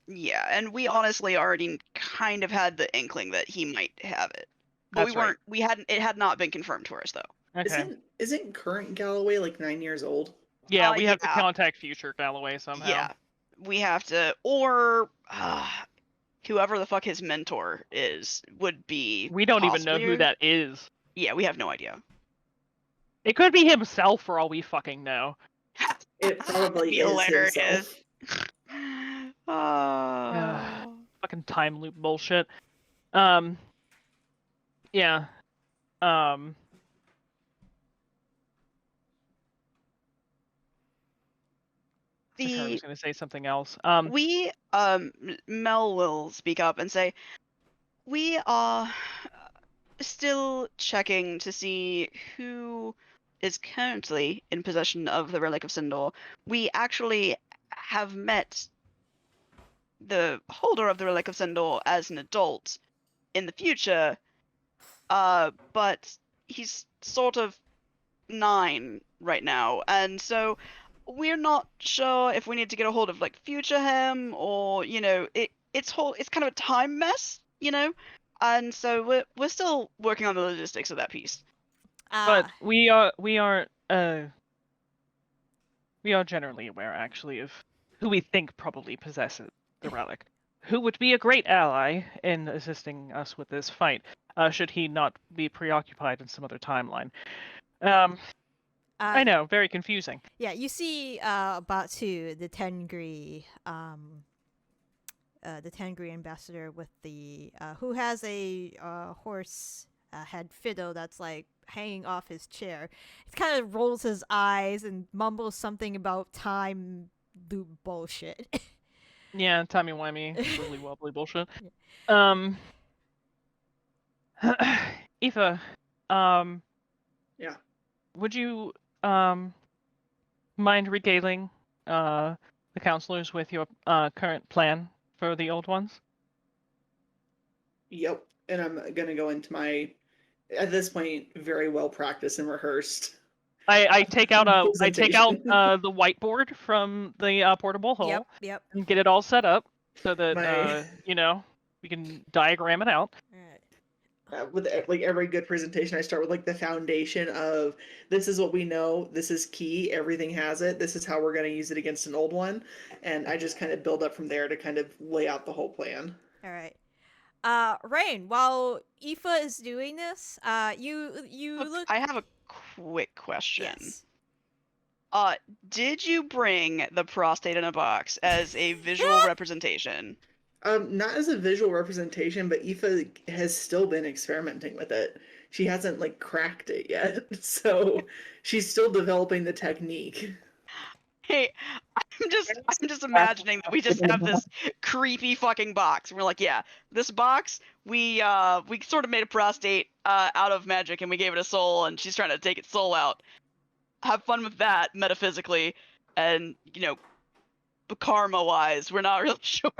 Yeah, and we honestly already kind of had the inkling that he might have it, but That's right. we hadn't. It had not been confirmed to us though. Okay. Isn't current Galloway like 9 years old? Yeah, we have to yeah. contact future Galloway somehow. Yeah, we have to, or whoever the fuck his mentor is would be. We don't even know possibly- who that is. Yeah, we have no idea. It could be himself for all we fucking know. It probably Be is hilarious. himself. Fucking time loop bullshit. Yeah. I was gonna say something else. We Mel will speak up and say, we are still checking to see who is currently in possession of the Relic of Sindor. We actually have met the holder of the Relic of Sindor as an adult in the future, but he's sort of 9 right now, and so we're not sure if we need to get a hold of like future him, or it's kind of a time mess, and so we're still working on the logistics of that piece. But we are generally aware, actually, of who we think probably possesses the relic. Who would be a great ally in assisting us with this fight, should he not be preoccupied in some other timeline. I know, very confusing. Yeah, you see about the Tengri ambassador with the who has a horse head fiddle that's like hanging off his chair. He kind of rolls his eyes and mumbles something about time loop bullshit. Yeah, timey-wimey, wibbly wobbly bullshit. Aoife, Yeah. would you mind regaling the counselors with your current plan for the old ones? Yep. and I'm gonna go into my, at this point, very well practiced and rehearsed I take out presentation. the whiteboard from the portable hole Yep. and get it all set up so that My- we can diagram it out. All right. With like every good presentation, I start with like the foundation of this is what we know, this is key, everything has it, this is how we're going to use it against an old one, and I just kind of build up from there to kind of lay out the whole plan. All right. Raine, while Aoife is doing this, you look. I have a quick question. Yes. Did you bring the prostate in a box as a visual representation? Not as a visual representation, but Aoife has still been experimenting with it. She hasn't like cracked it yet, so she's still developing the technique. Hey, I'm just imagining that we just have this creepy fucking box. And we're like, yeah, this box, we sort of made a prostate out of magic and we gave it a soul and she's trying to take its soul out. Have fun with that metaphysically, and karma wise, we're not really sure.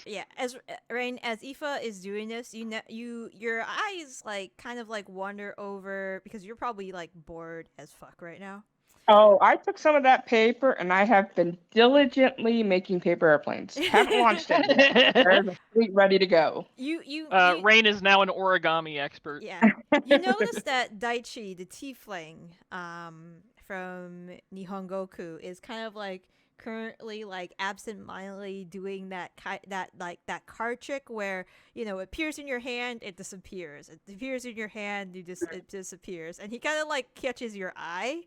Yeah, as Raine, as Aoife is doing this, your eyes like kind of like wander over because you're probably like bored as fuck right now. Oh, I took some of that paper and I have been diligently making paper airplanes. Haven't launched any yet. They're in the fleet ready to go. Raine is now an origami expert. Yeah. You notice that Daichi, the tiefling, from Nihongoku, is kind of like currently like absent-mindedly doing that card trick where it appears in your hand, it disappears. It appears in your hand, it disappears, and he kind of like catches your eye.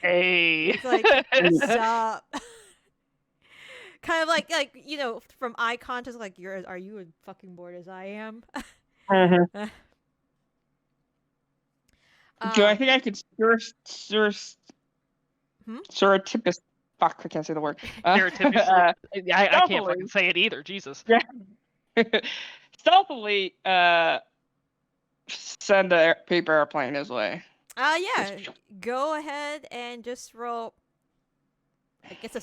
Hey. It's like stop. Kind of like from eye contact, like are you as fucking bored as I am? Do I think I could stereotypus? Fuck, I can't say the word. Stereotypically, I can't fucking say it either. Jesus. Yeah. Stealthily, send a paper airplane his way. Yeah. Go ahead and just roll. I guess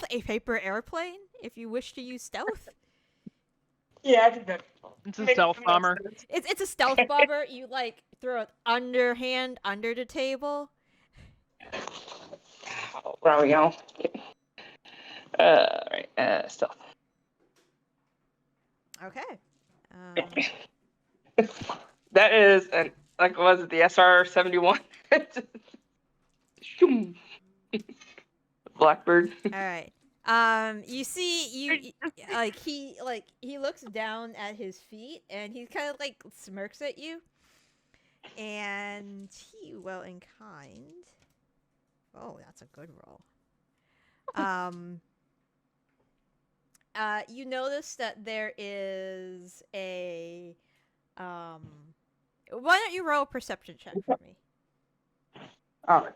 a paper airplane if you wish to use stealth. Yeah, I think that. It's a stealth bomber. It's a stealth bomber. You like throw it underhand under the table. There we go. Right. Stealth. Okay. That is was it the SR-71? Blackbird. All right. You see, he looks down at his feet and he kind of like smirks at you, and he in kind. Oh, that's a good roll. You notice that there is a why don't you roll a perception check for me? All right.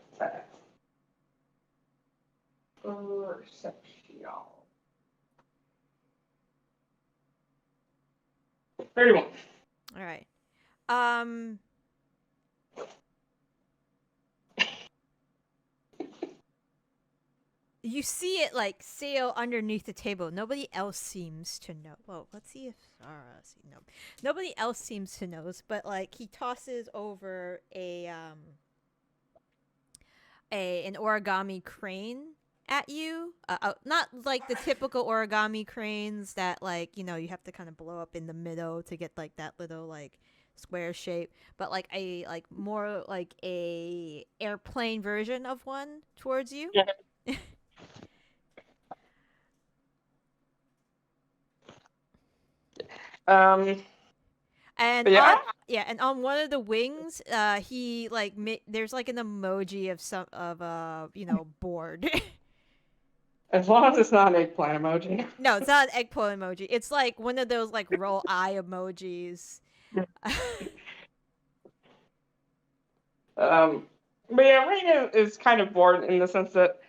Perception. 31. All right. You see it like sail underneath the table. Nobody else seems to know. Well, let's see if Zara sees. No, nobody else seems to know. But like he tosses over an origami crane at you. Not like the typical origami cranes that you have to kind of blow up in the middle to get like that little like square shape, but like a more like a airplane version of one towards you. Yeah. And yeah. And on one of the wings, he like there's like an emoji of bored. As long as it's not an eggplant emoji. No, it's not an eggplant emoji. It's like one of those like roll eye emojis. But yeah, Raine is kind of bored in the sense that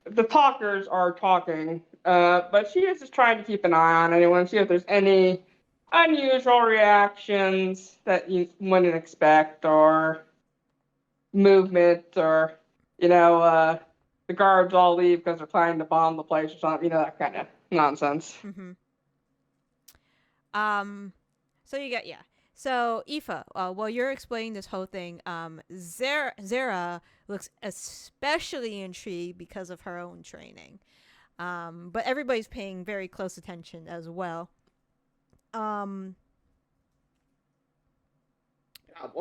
the talkers are talking, but she is just trying to keep an eye on anyone, see if there's any unusual reactions that you wouldn't expect, or movement, or the guards all leave because they're planning to bomb the place or something. That kind of nonsense. Mm-hmm. So you get So Aoife, while you're explaining this whole thing, Zara looks especially intrigued because of her own training. But everybody's paying very close attention as well. I'll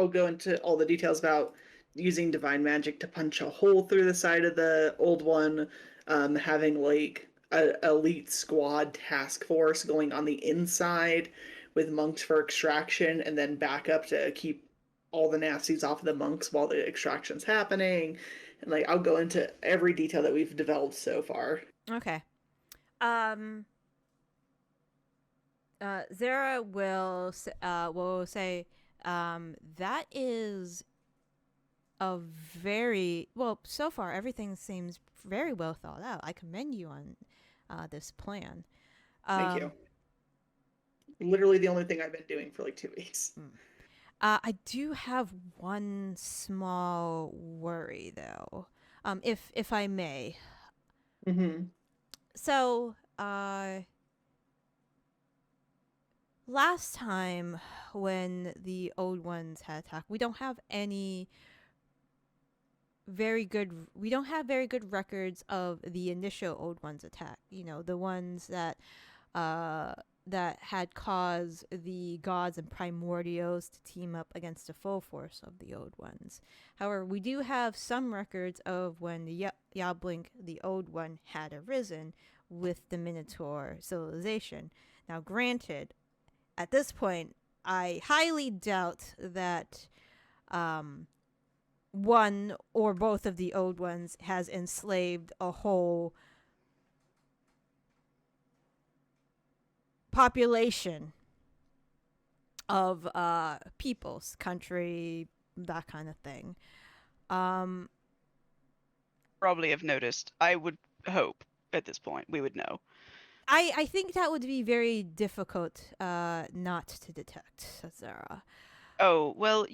go into all the details about using divine magic to punch a hole through the side of the old one, having like an elite squad task force going on the inside with monks for extraction, and then back up to keep all the nasties off of the monks while the extraction's happening. And like, I'll go into every detail that we've developed so far. Okay. Zara will say, that is a very well. So far, everything seems very well thought out. I commend you on this plan. Thank you. Literally the only thing I've been doing for like 2 weeks. I do have one small worry, though, if I may. Mm-hmm. So, last time when the old ones had attacked, we don't have very good records of the initial old ones attack. The ones that had caused the gods and primordials to team up against the full force of the old ones. However, we do have some records of when the Yablink, the old one, had arisen with the Minotaur civilization. Now, granted, at this point, I highly doubt that one or both of the old ones has enslaved a whole population of peoples, country, that kind of thing. Probably have noticed. I would hope at this point we would know. I think that would be very difficult not to detect, Zara. Oh, well,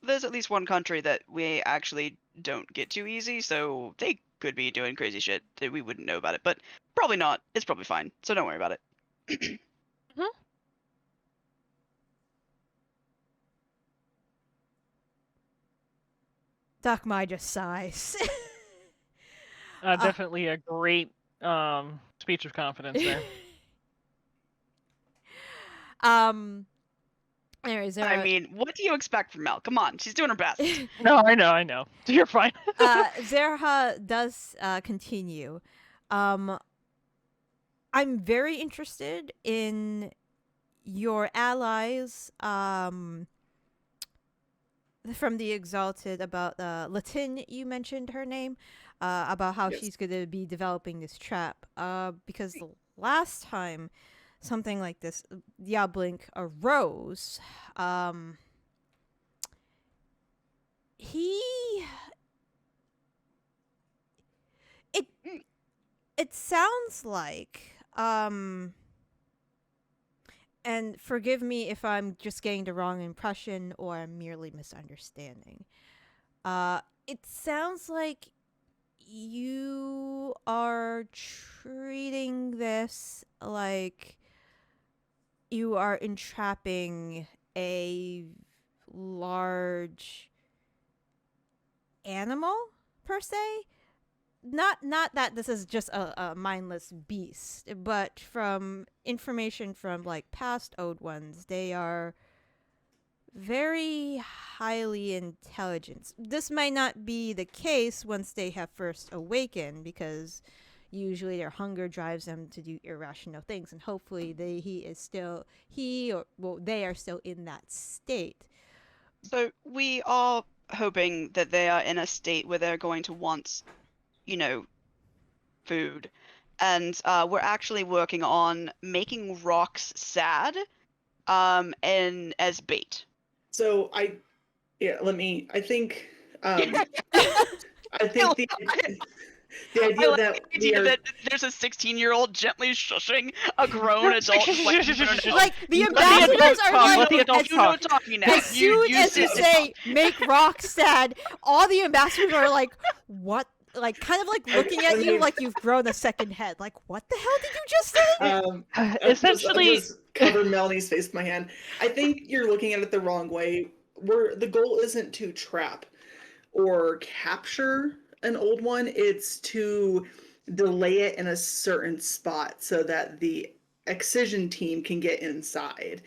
there's at least one country that we actually don't get too easy, so they could be doing crazy shit that we wouldn't know about it. But probably not. It's probably fine, so don't worry about it. Doc Mai just sighs. Definitely a great speech of confidence there. Anyways, I mean, what do you expect from Mel? Come on, she's doing her best. No, I know. You're fine. Zerha does continue. I'm very interested in your allies from the Exalted, about Latin. You mentioned her name, about how she's going to be developing this trap. Because the last time something like this, Yablink, arose, it sounds like, and forgive me if I'm just getting the wrong impression or I'm merely misunderstanding. It sounds like you are treating this like you are entrapping a large animal, per se. Not that this is just a mindless beast, but from information from like past old ones, they are very highly intelligent. This might not be the case once they have first awakened, because usually their hunger drives them to do irrational things, and hopefully they are still in that state. So we are hoping that they are in a state where they're going to want, food. And we're actually working on making rocks sad and as bait. So I think the idea that there's a 16-year-old gently shushing a grown adult. Like the ambassadors are like, let the adults talk. As soon as you say make rocks sad, all the ambassadors are like, what like kind of like looking at you like you've grown a second head. Like, what the hell did you just say? Essentially, I just cover Melanie's face with my hand. I think you're looking at it the wrong way. The goal isn't to trap or capture an old one. It's to delay it in a certain spot so that the excision team can get inside.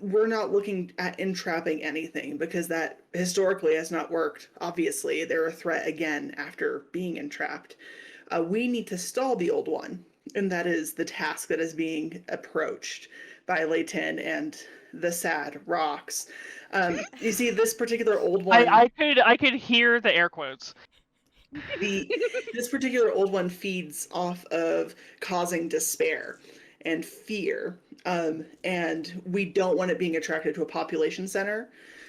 We're not looking at entrapping anything because that historically has not worked. Obviously, they're a threat again after being entrapped. We need to stall the old one, and that is the task that is being approached by Layton and the sad rocks. You see, this particular old one. I could hear the air quotes. This particular old one feeds off of causing despair and fear, and we don't want it being attracted to a population center.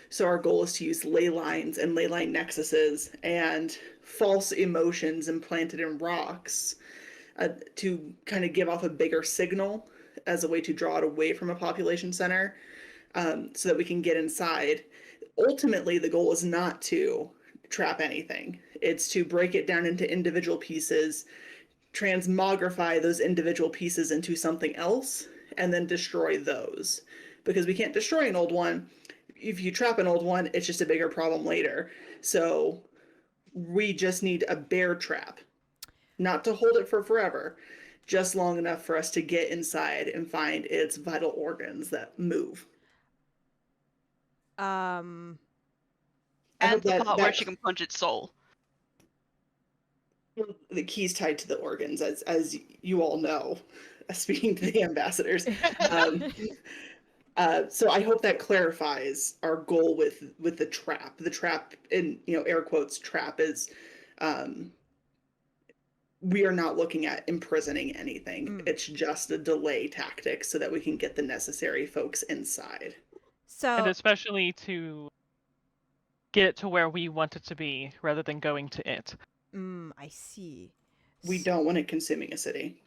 So our goal is to use ley lines and ley line nexuses and false emotions implanted in rocks to kind of give off a bigger signal as a way to draw it away from a population center, so that we can get inside. Ultimately, the goal is not to trap anything. It's to break it down into individual pieces, transmogrify those individual pieces into something else, and then destroy those. Because we can't destroy an old one. If you trap an old one, it's just a bigger problem later. So we just need a bear trap. Not to hold it for forever, just long enough for us to get inside and find its vital organs that move. And the part where she can punch its soul. The key's tied to the organs, as you all know, speaking to the ambassadors. So I hope that clarifies our goal with the trap. The trap, in air quotes, trap is, we are not looking at imprisoning anything. It's just a delay tactic so that we can get the necessary folks inside. And especially to get it to where we want it to be rather than going to it. I see. We don't want it consuming a city.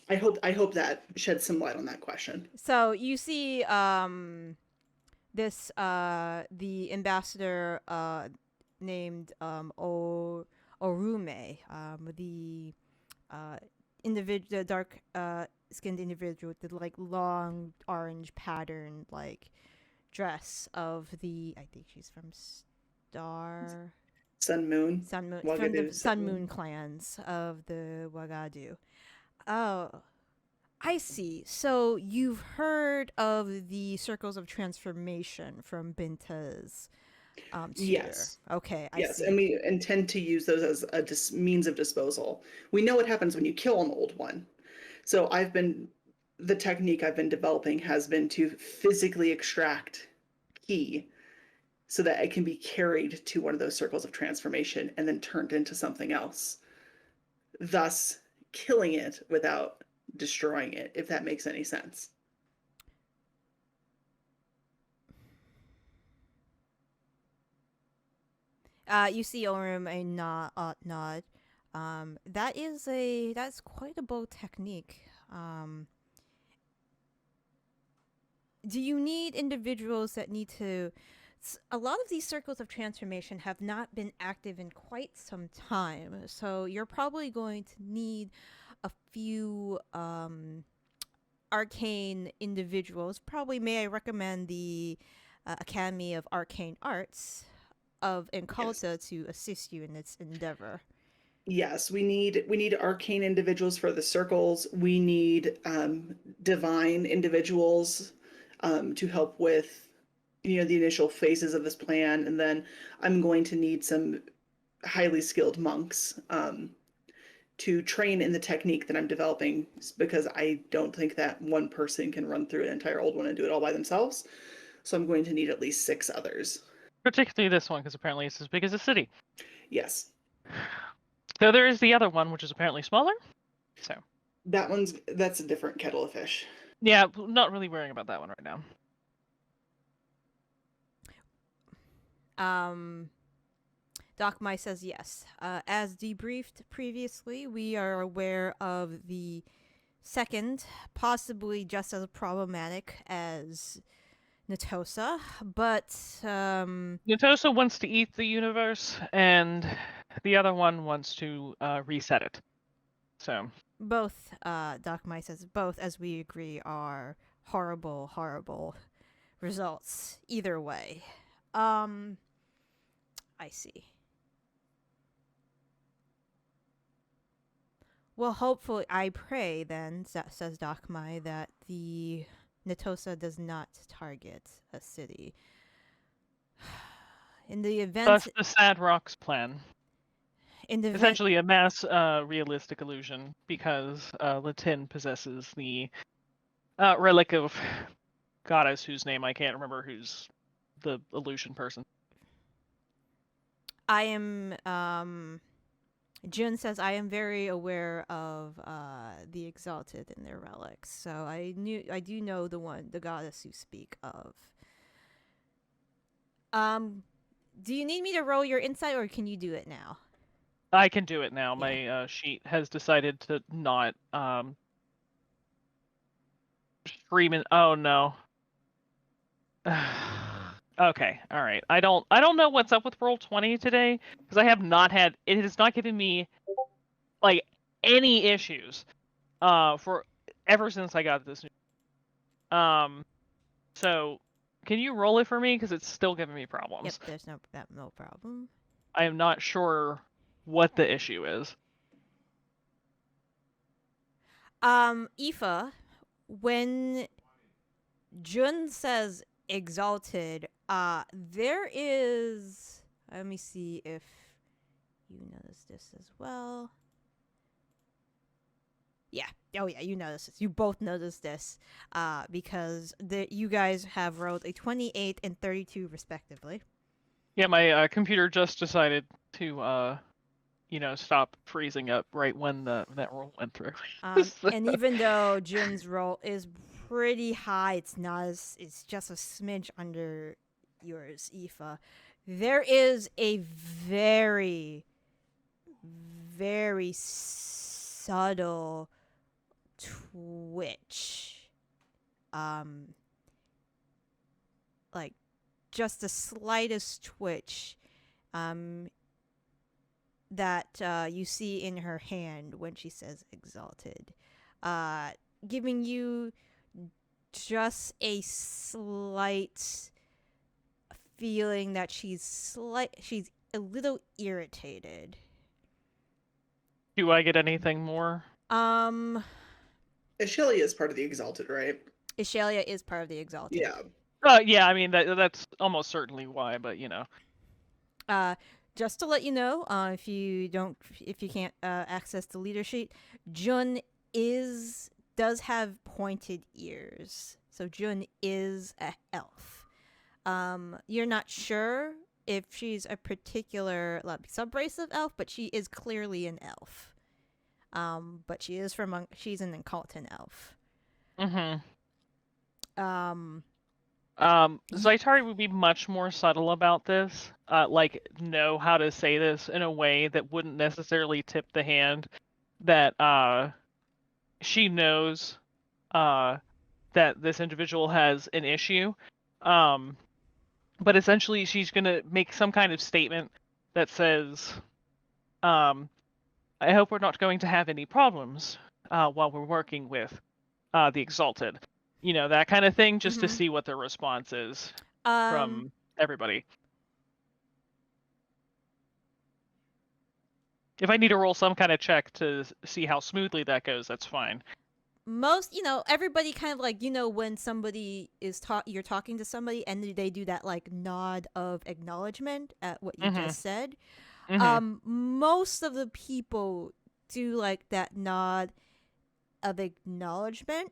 I hope that sheds some light on that question. So you see, this the ambassador named Orume, the individual, the dark skinned individual with the like long orange patterned like dress of the, I think she's from Sun Moon from the Sun Moon clans of the Wagadu. Oh, I see. So you've heard of the circles of transformation from Binta's tutor. Yes. Okay, I yes, see. And we intend to use those as a means of disposal. We know what happens when you kill an old one. So the technique I've been developing has been to physically extract key so that it can be carried to one of those circles of transformation and then turned into something else, thus killing it without destroying it, if that makes any sense. You see Orum a nod. That's quite a bold technique. Do you need individuals that need to... A lot of these circles of transformation have not been active in quite some time, so you're probably going to need a few arcane individuals. Probably, may I recommend the Academy of Arcane Arts of Enkalta to assist you in its endeavor. Yes, we need arcane individuals for the circles. We need divine individuals to help with the initial phases of this plan, and then I'm going to need some highly skilled monks to train in the technique that I'm developing, because I don't think that one person can run through an entire old one and do it all by themselves. So I'm going to need at least 6 others. Particularly this one, because apparently it's as big as a city. Yes. So there is the other one, which is apparently smaller. So that's a different kettle of fish. Yeah, not really worrying about that one right now. Doc Mai says yes. As debriefed previously, we are aware of the second, possibly just as problematic as Natosa, but Natosa wants to eat the universe, and the other one wants to reset it. So both, Doc Mai says, both, as we agree, are horrible, horrible results. Either way. I see. Well, hopefully, I pray then, says Doc Mai, that the Natosa does not target a city. In the event, that's the Sad Rocks plan. in the event, Essentially a mass realistic illusion, because Latin possesses the relic of goddess whose name I can't remember, who's the illusion person. I am. Jun says, I am very aware of the Exalted and their relics, so I do know the goddess you speak of. Do you need me to roll your insight, or can you do it now? I can do it now. Yeah. My sheet has decided to not scream in. Oh no. Okay, all right. I don't know what's up with Roll20 today, because I have not had, it has not given me like any issues for ever since I got this new. So can you roll it for me, because it's still giving me problems? Yep, there's no problem. I am not sure what the issue is. Aoife, when Jun says exalted, there is, let me see if you notice this as well. Yeah. Oh yeah, you notice this. You both notice this, because you guys have rolled a 28 and 32 respectively. Yeah, my computer just decided to stop freezing up right when that roll went through. And even though Jun's roll is pretty high, it's just a smidge under yours, Aoife. There is a very, very subtle twitch. Like just the slightest twitch that you see in her hand when she says exalted, giving you just a slight feeling that she's a little irritated. Do I get anything more? Ishelia is part of the Exalted, right? Ishelia is part of the exalted. Yeah. Yeah, I mean that's almost certainly why, but Just to let you know, if you can't access the leader sheet, Jun does have pointed ears. So Jun is an elf. You're not sure if she's a particular subrace of elf, but she is clearly an elf. But she's an occultan elf. Mm-hmm. Zaitari would be much more subtle about this, know how to say this in a way that wouldn't necessarily tip the hand that she knows that this individual has an issue. But essentially she's gonna make some kind of statement that says, I hope we're not going to have any problems while we're working with the Exalted. That kind of thing, just to see what the response is from everybody. If I need to roll some kind of check to see how smoothly that goes, that's fine. Everybody kind of when somebody is you're talking to somebody and they do that nod of acknowledgement at what you just said. Most of the people do that nod of acknowledgement.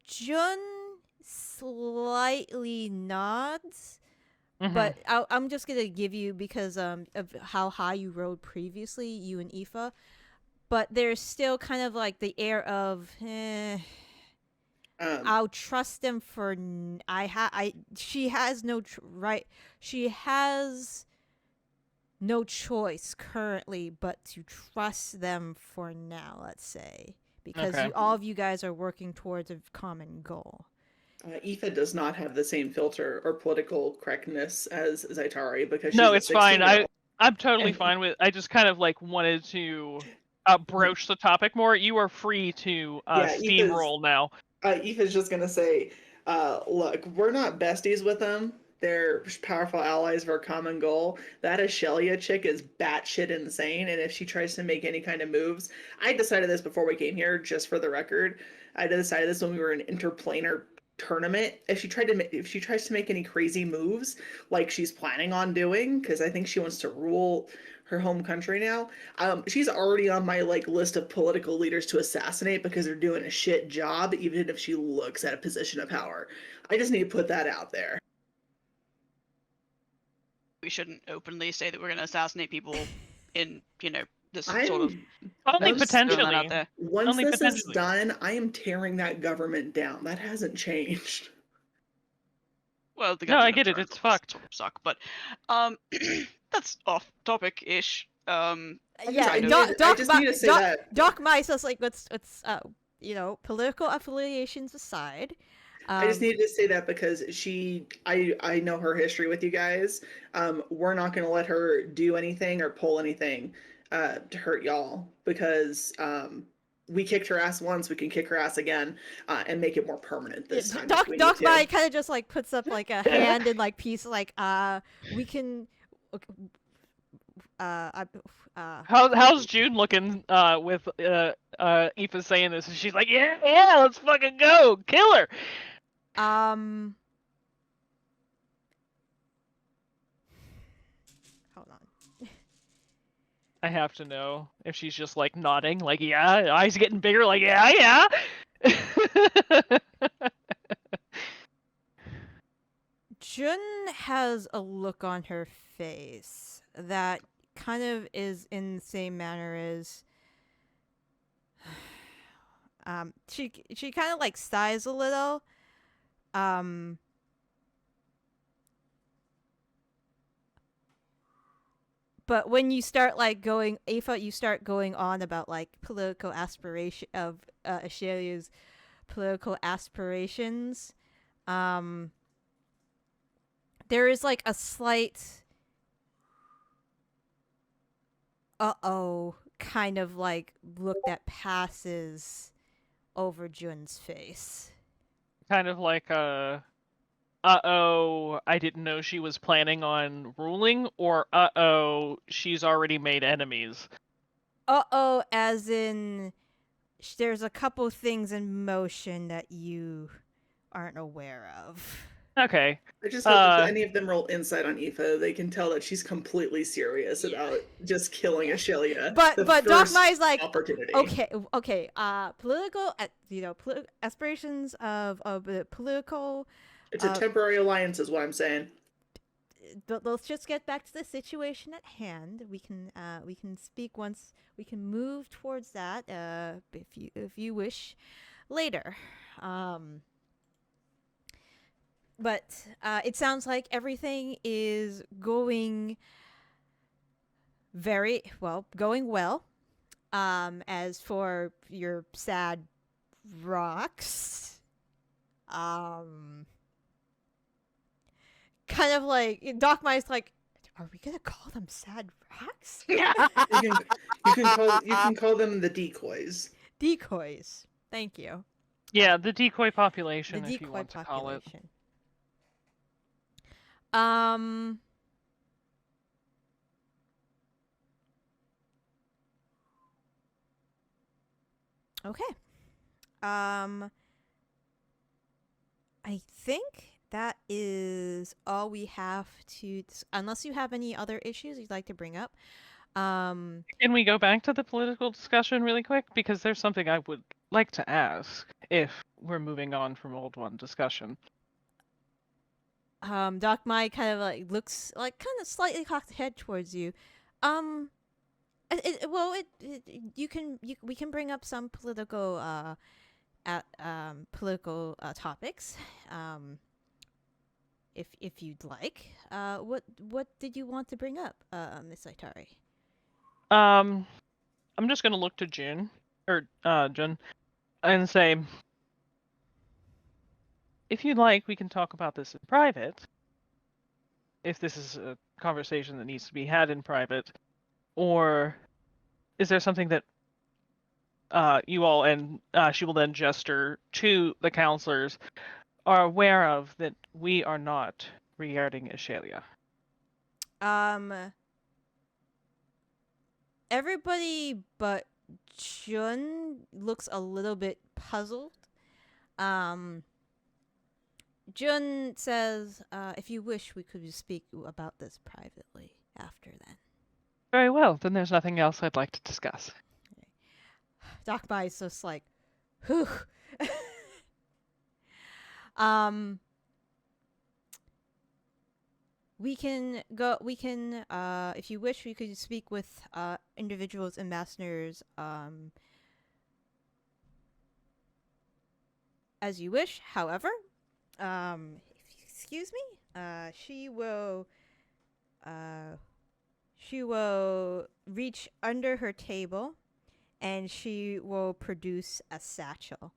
Jun slightly nods, but I'm just gonna give you, because of how high you rolled previously, you and Aoife. But there's still kind of the air of, I'll trust them for. She has no right. She has no choice currently but to trust them for now, let's say, because Okay. all of you guys are working towards a common goal. Aoife does not have the same filter or political correctness as Zaitari because she's No, a it's fine. 16-year-old. I'm totally And- fine with. I just kind of like wanted to broach the topic more. You are free to Yeah, steamroll now. Aoife's just gonna say, look, we're not besties with them. They're powerful allies for a common goal. That Ashelia chick is batshit insane, and if she tries to make any kind of moves, I decided this before we came here, just for the record. I decided this when we were in interplanar tournament. If she tries to make any crazy moves, like she's planning on doing, because I think she wants to rule her home country now. She's already on my list of political leaders to assassinate because they're doing a shit job, even if she looks at a position of power. I just need to put that out there. We shouldn't openly say that we're going to assassinate people in, this I'm sort of. Only Once- throwing that potentially. out there. Once Only this is potentially. done, I am tearing that government down. That hasn't changed. Well, the No, I government get it, terms it's of course fucked. sort of suck, but that's off topic ish. Yeah, kind of. I just need to say that. Doc Mai says like let's political affiliations aside. I just needed to say that because I know her history with you guys. We're not going to let her do anything or pull anything to hurt y'all because we kicked her ass once. We can kick her ass again and make it more permanent this time. if we Doc need to. Mai kind of just like puts up like a hand and like piece like we can. How's June looking with Aoife saying this? And she's like, yeah, let's fucking go, kill her. Hold on. I have to know if she's just like nodding, like yeah, eyes getting bigger, like yeah. Jun has a look on her face that kind of is in the same manner as she kind of like sighs a little. But when you start like going, Aoife, you start going on about like political aspiration of Ashelia's political aspirations. There is like a slight kind of like look that passes over Jun's face. Kind of like I didn't know she was planning on ruling, or she's already made enemies. As in there's a couple things in motion that you aren't aware of. Okay. I just hope if any of them roll insight on Aoife, they can tell that she's completely serious about just killing Ashelia. But Doc Mai's like opportunity. Okay. Political, aspirations of the political. It's a temporary alliance, is what I'm saying. Let's just get back to the situation at hand. We can speak once we can move towards that. If you wish, later. But it sounds like everything is going going well. As for your sad rocks, kind of like Doc Mai's like, are we gonna call them sad rocks? You can call them the decoys. Decoys. Thank you. Yeah, the decoy population, The if you decoy want to call it. population. Okay. I think that is all we have to. Unless you have any other issues you'd like to bring up. Can we go back to the political discussion really quick? Because there's something I would like to ask if we're moving on from Old One discussion. Doc Mai kind of like looks like kind of slightly cocked head towards you. We can bring up some political topics if you'd like. What did you want to bring up, Miss Zaitari? I'm just gonna look to Jun. and say, if you'd like, we can talk about this in private. If this is a conversation that needs to be had in private, or is there something that you all, and she will then gesture to the counselors, are aware of that we are not regarding Ashelia? Everybody but Jun looks a little bit puzzled. Jun says, if you wish, we could speak about this privately after then. Very well, then there's nothing else I'd like to discuss. Doc Mai is just like, whew. If you wish, we could speak with individuals, ambassadors, as you wish. However, excuse me, she will reach under her table and she will produce a satchel,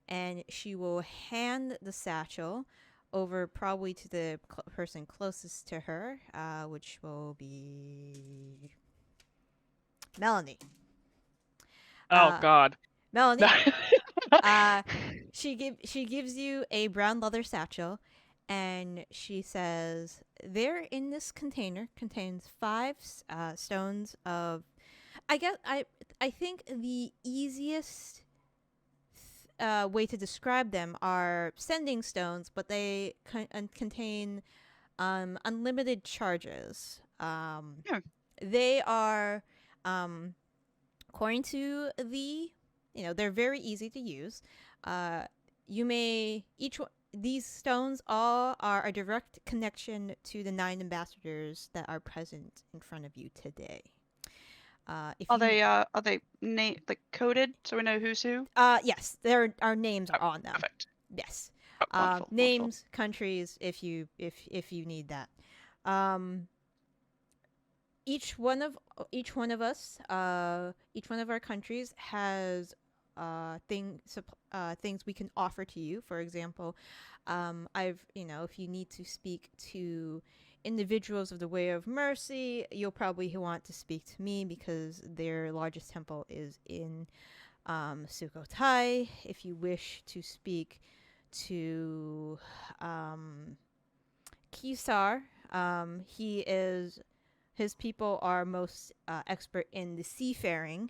and she will hand the satchel over probably to the person closest to her, which will be Melanie. Oh God. Melanie. She gives you a brown leather satchel, and she says, there in this container contains 5 stones of, I think the easiest way to describe them are sending stones, but they contain unlimited charges. They are, according to the, they're very easy to use. These stones all are a direct connection to the 9 ambassadors that are present in front of you today. Are they like coded so we know who's who? Yes, our names are on them. Perfect. Yes. Wonderful, Names, wonderful. countries, if you need that. Each one of us, each one of our countries has things we can offer to you. For example, if you need to speak to individuals of the Way of Mercy, you'll probably want to speak to me because their largest temple is in Sukhothai. If you wish to speak to Kisar, his people are most expert in the seafaring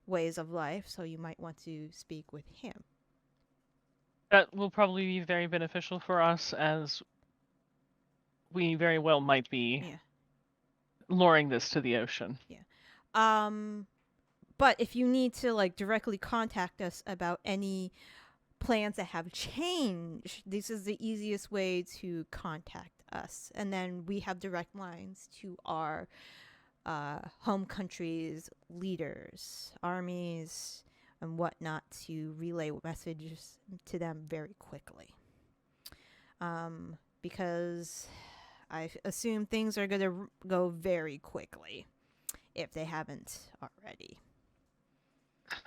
ways of life, so you might want to speak with him. That will probably be very beneficial for us, as we very well might be luring this to the ocean. But if you need to directly contact us about any plans that have changed, this is the easiest way to contact us. And then we have direct lines to our home countries, leaders, armies, and whatnot to relay messages to them very quickly. Because I assume things are going to go very quickly if they haven't already.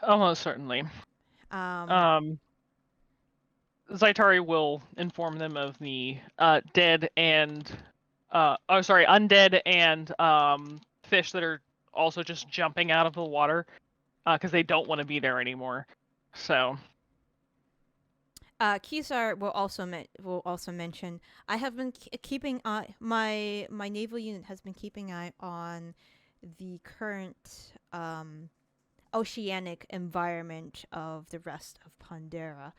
Almost certainly. Zaitari will inform them of the undead and fish that are also just jumping out of the water because they don't want to be there anymore. So Kisar will also mention, I have been keeping my naval unit has been keeping eye on the current oceanic environment of the rest of Pandera.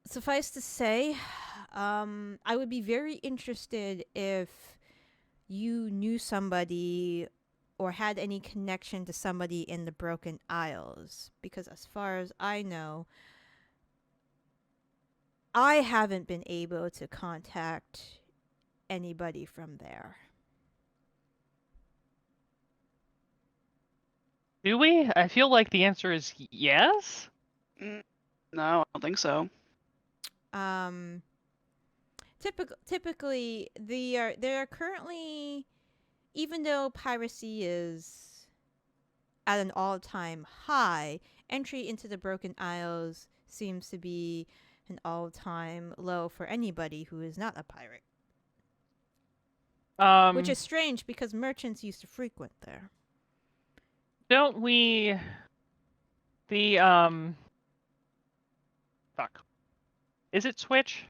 Suffice to say, I would be very interested if you knew somebody or had any connection to somebody in the Broken Isles, because as far as I know, I haven't been able to contact anybody from there. do we? I feel like the answer is yes. No, I don't think so. Typically, they are currently, even though piracy is at an all-time high. Entry into the Broken Isles seems to be an all-time low for anybody who is not a pirate. Which is strange because merchants used to frequent there. Don't we... The, Fuck. Is it Switch?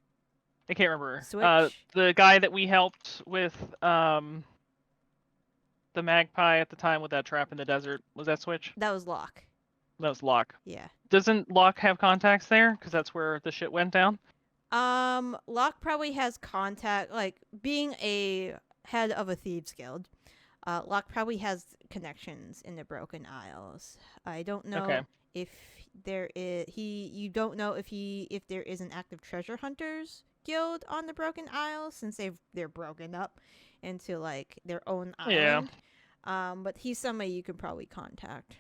I can't remember. Switch? The guy that we helped with, the magpie at the time with that trap in the desert. Was that Switch? That was Locke. That was Locke. Yeah. Doesn't Locke have contacts there? Because that's where the shit went down? Locke probably has contact, like, being a head of a thieves guild. Locke probably has connections in the Broken Isles. I don't know if there is you don't know if there is an active treasure hunters guild on the Broken Isles, since they're broken up into like their own island. But he's somebody you could probably contact.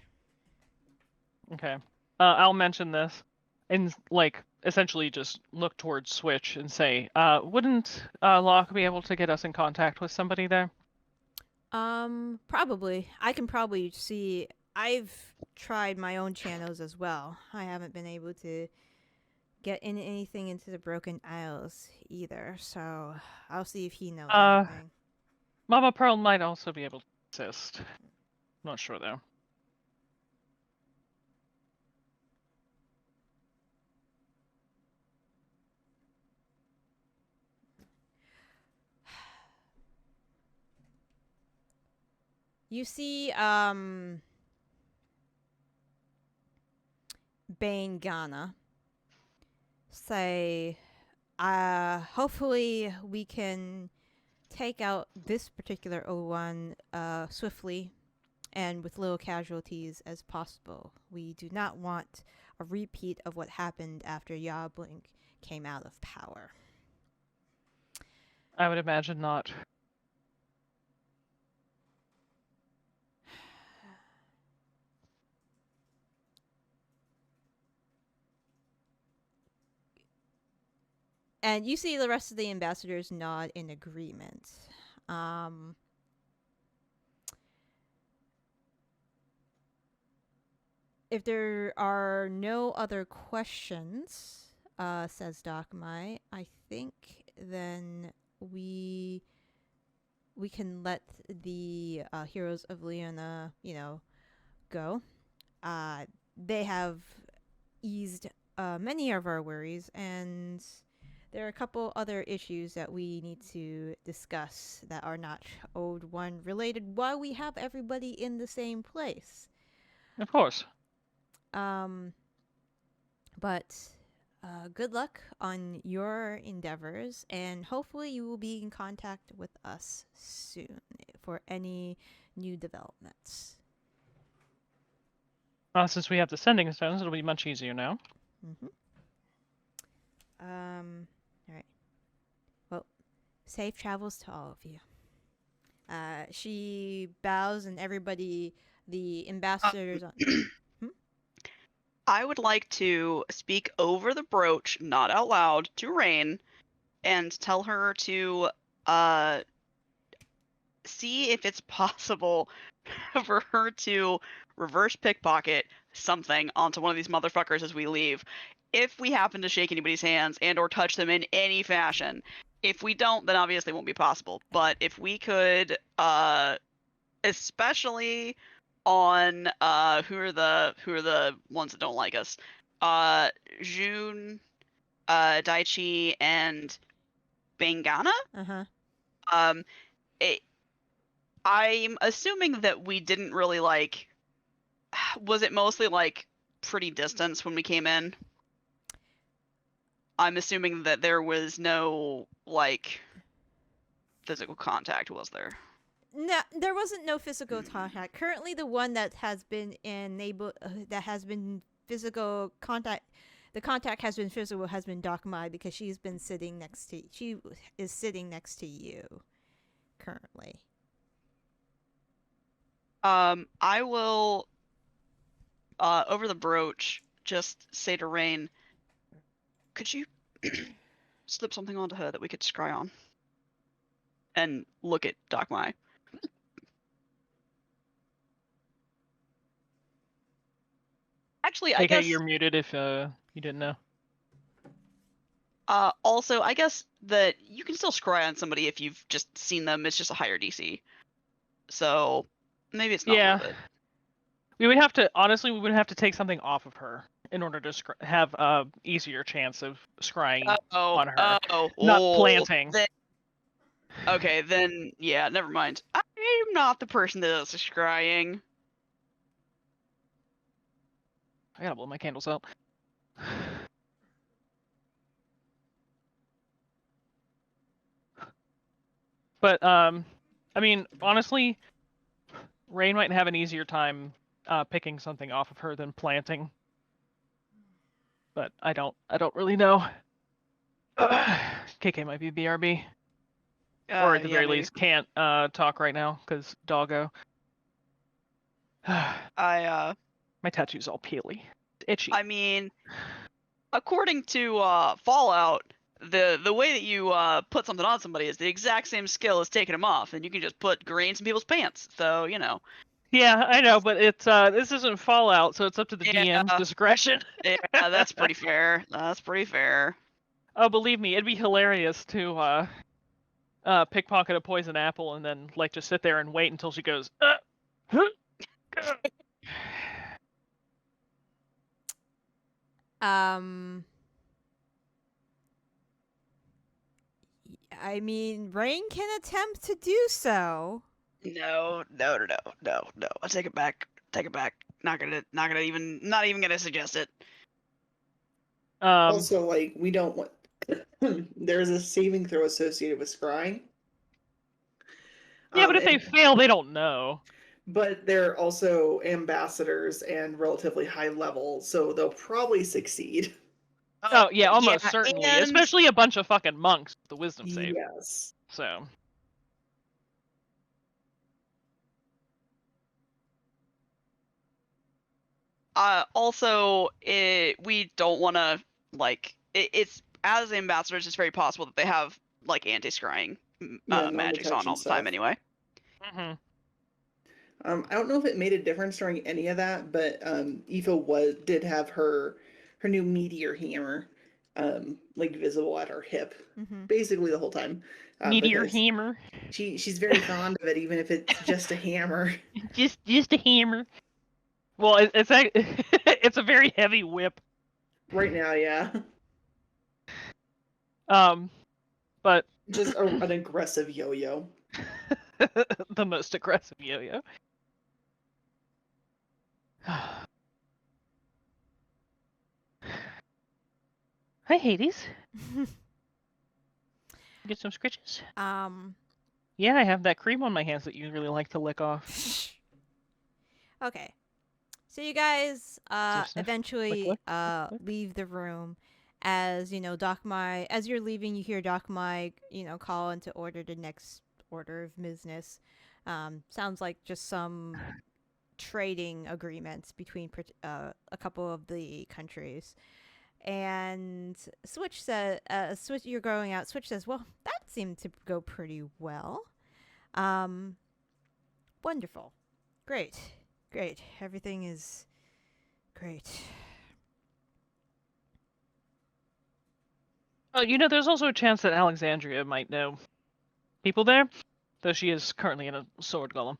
Okay. I'll mention this and like essentially just look towards Switch and say, wouldn't Locke be able to get us in contact with somebody there? Probably. I can probably see. I've tried my own channels as well. I haven't been able to get anything into the Broken Isles either, so I'll see if he knows anything. Mama Pearl might also be able to assist. Not sure though. You see, Bangana say, hopefully we can take out this particular O1 swiftly and with little casualties as possible. We do not want a repeat of what happened after Yablink came out of power. I would imagine not. And you see the rest of the ambassadors nod in agreement. If there are no other questions, says Dakmai, I think then we can let the heroes of Leona, go. They have eased many of our worries, and there are a couple other issues that we need to discuss that are not Old One related while we have everybody in the same place. Of course. But good luck on your endeavors, and hopefully you will be in contact with us soon for any new developments. Since we have the sending stones, it'll be much easier now. All right. Well, safe travels to all of you. She bows, and everybody, the ambassadors. I would like to speak over the brooch, not out loud, to Raine, and tell her to see if it's possible for her to reverse pickpocket something onto one of these motherfuckers as we leave. If we happen to shake anybody's hands and or touch them in any fashion. If we don't, then obviously it won't be possible. But if we could, especially on who are the ones that don't like us, June, Daichi, and Bangana. I'm assuming that we didn't really like. Was it mostly like pretty distance when we came in? I'm assuming that there was no like physical contact, was there? No, there wasn't no physical contact. Currently, the one that has been physical contact, the contact has been physical, has been Dakmai, because she is sitting next to you currently. I will over the brooch just say to Raine, could you slip something onto her that we could scry on? And look at Dakmai. Actually, I AK, guess. you're muted if you didn't know. Also, I guess that you can still scry on somebody if you've just seen them. It's just a higher DC. So maybe it's not Yeah. worth it. We would have to take something off of her in order to have a easier chance of scrying on her. Not planting. Okay, then yeah, never mind. I'm not the person that does the scrying. I gotta blow my candles out. But I mean, honestly, Raine might have an easier time picking something off of her than planting. But I don't really know. KK might be BRB. Or at the very least can't talk right now because doggo. My tattoo's all peely. Itchy. I mean, according to Fallout, the way that you put something on somebody is the exact same skill as taking them off, and you can just put grains in people's pants. So you know. Yeah, I know, but it's this isn't Fallout, so it's up to the DM's discretion. Yeah, that's pretty fair. That's pretty fair. Oh, believe me, it'd be hilarious to pickpocket a poison apple and then like just sit there and wait until she goes. I mean, Raine can attempt to do so. No. I take it back. Not even gonna suggest it. Also, like, we don't want. There's a saving throw associated with scrying. Yeah, but if they fail, they don't know. But they're also ambassadors and relatively high level, so they'll probably succeed. Oh yeah, almost certainly. Especially a bunch of fucking monks with the wisdom save. Yes. So. Also, we don't want to it's as ambassadors. It's very possible that they have like anti-scrying magics on all the time anyway. Mm-hmm. I don't know if it made a difference during any of that, but Aoife did have her new meteor hammer like visible at her hip, basically the whole time. Meteor hammer. She's very fond of it, even if it's just a hammer. just a hammer. Well, it's a very heavy whip. Right now, yeah. But just an aggressive yo-yo. The most aggressive yo-yo. Hi, Hades. Get some scritches. Yeah, I have that cream on my hands that you really like to lick off. Okay. So you guys eventually leave the room. As you know, as you're leaving, you hear Docmai, call into order the next order of business. Sounds like just some trading agreements between a couple of the countries. And Switch says, you're going out. Switch says, well, that seemed to go pretty well. Wonderful. Great. Everything is great. Oh, there's also a chance that Alexandria might know people there, though she is currently in a sword golem.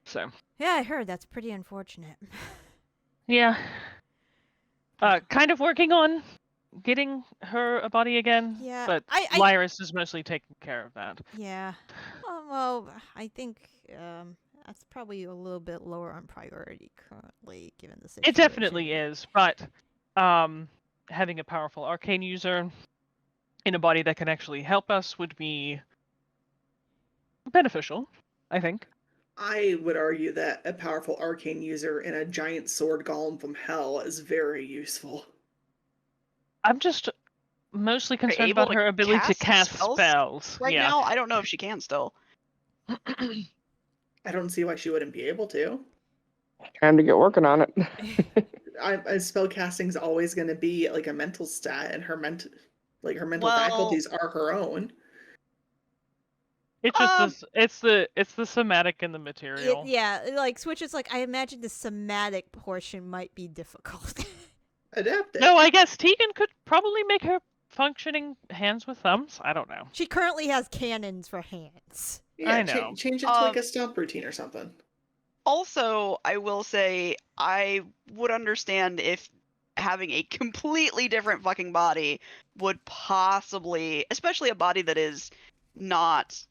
So. Yeah, I heard. That's pretty unfortunate. Yeah. Kind of working on getting her a body again. Yeah. But Lyris is mostly taking care of that. Yeah. Well, I think that's probably a little bit lower on priority currently, given the situation. It definitely is, but having a powerful arcane user in a body that can actually help us would be beneficial, I think. I would argue that a powerful arcane user in a giant sword golem from hell is very useful. I'm just mostly concerned about her ability to cast spells. Right now, I don't know if she can still. I don't see why she wouldn't be able to. Time to get working on it. Spell casting is always going to be like a mental stat, and her mental faculties are her own. It's just this. It's the somatic and the material. Yeah, like Switch is like, I imagine the somatic portion might be difficult. Adapt it. No, I guess Tegan could probably make her functioning hands with thumbs. I don't know. She currently has cannons for hands. Yeah, I know. change it to like a stomp routine or something. Also, I will say I would understand if having a completely different fucking body would possibly, especially a body that is not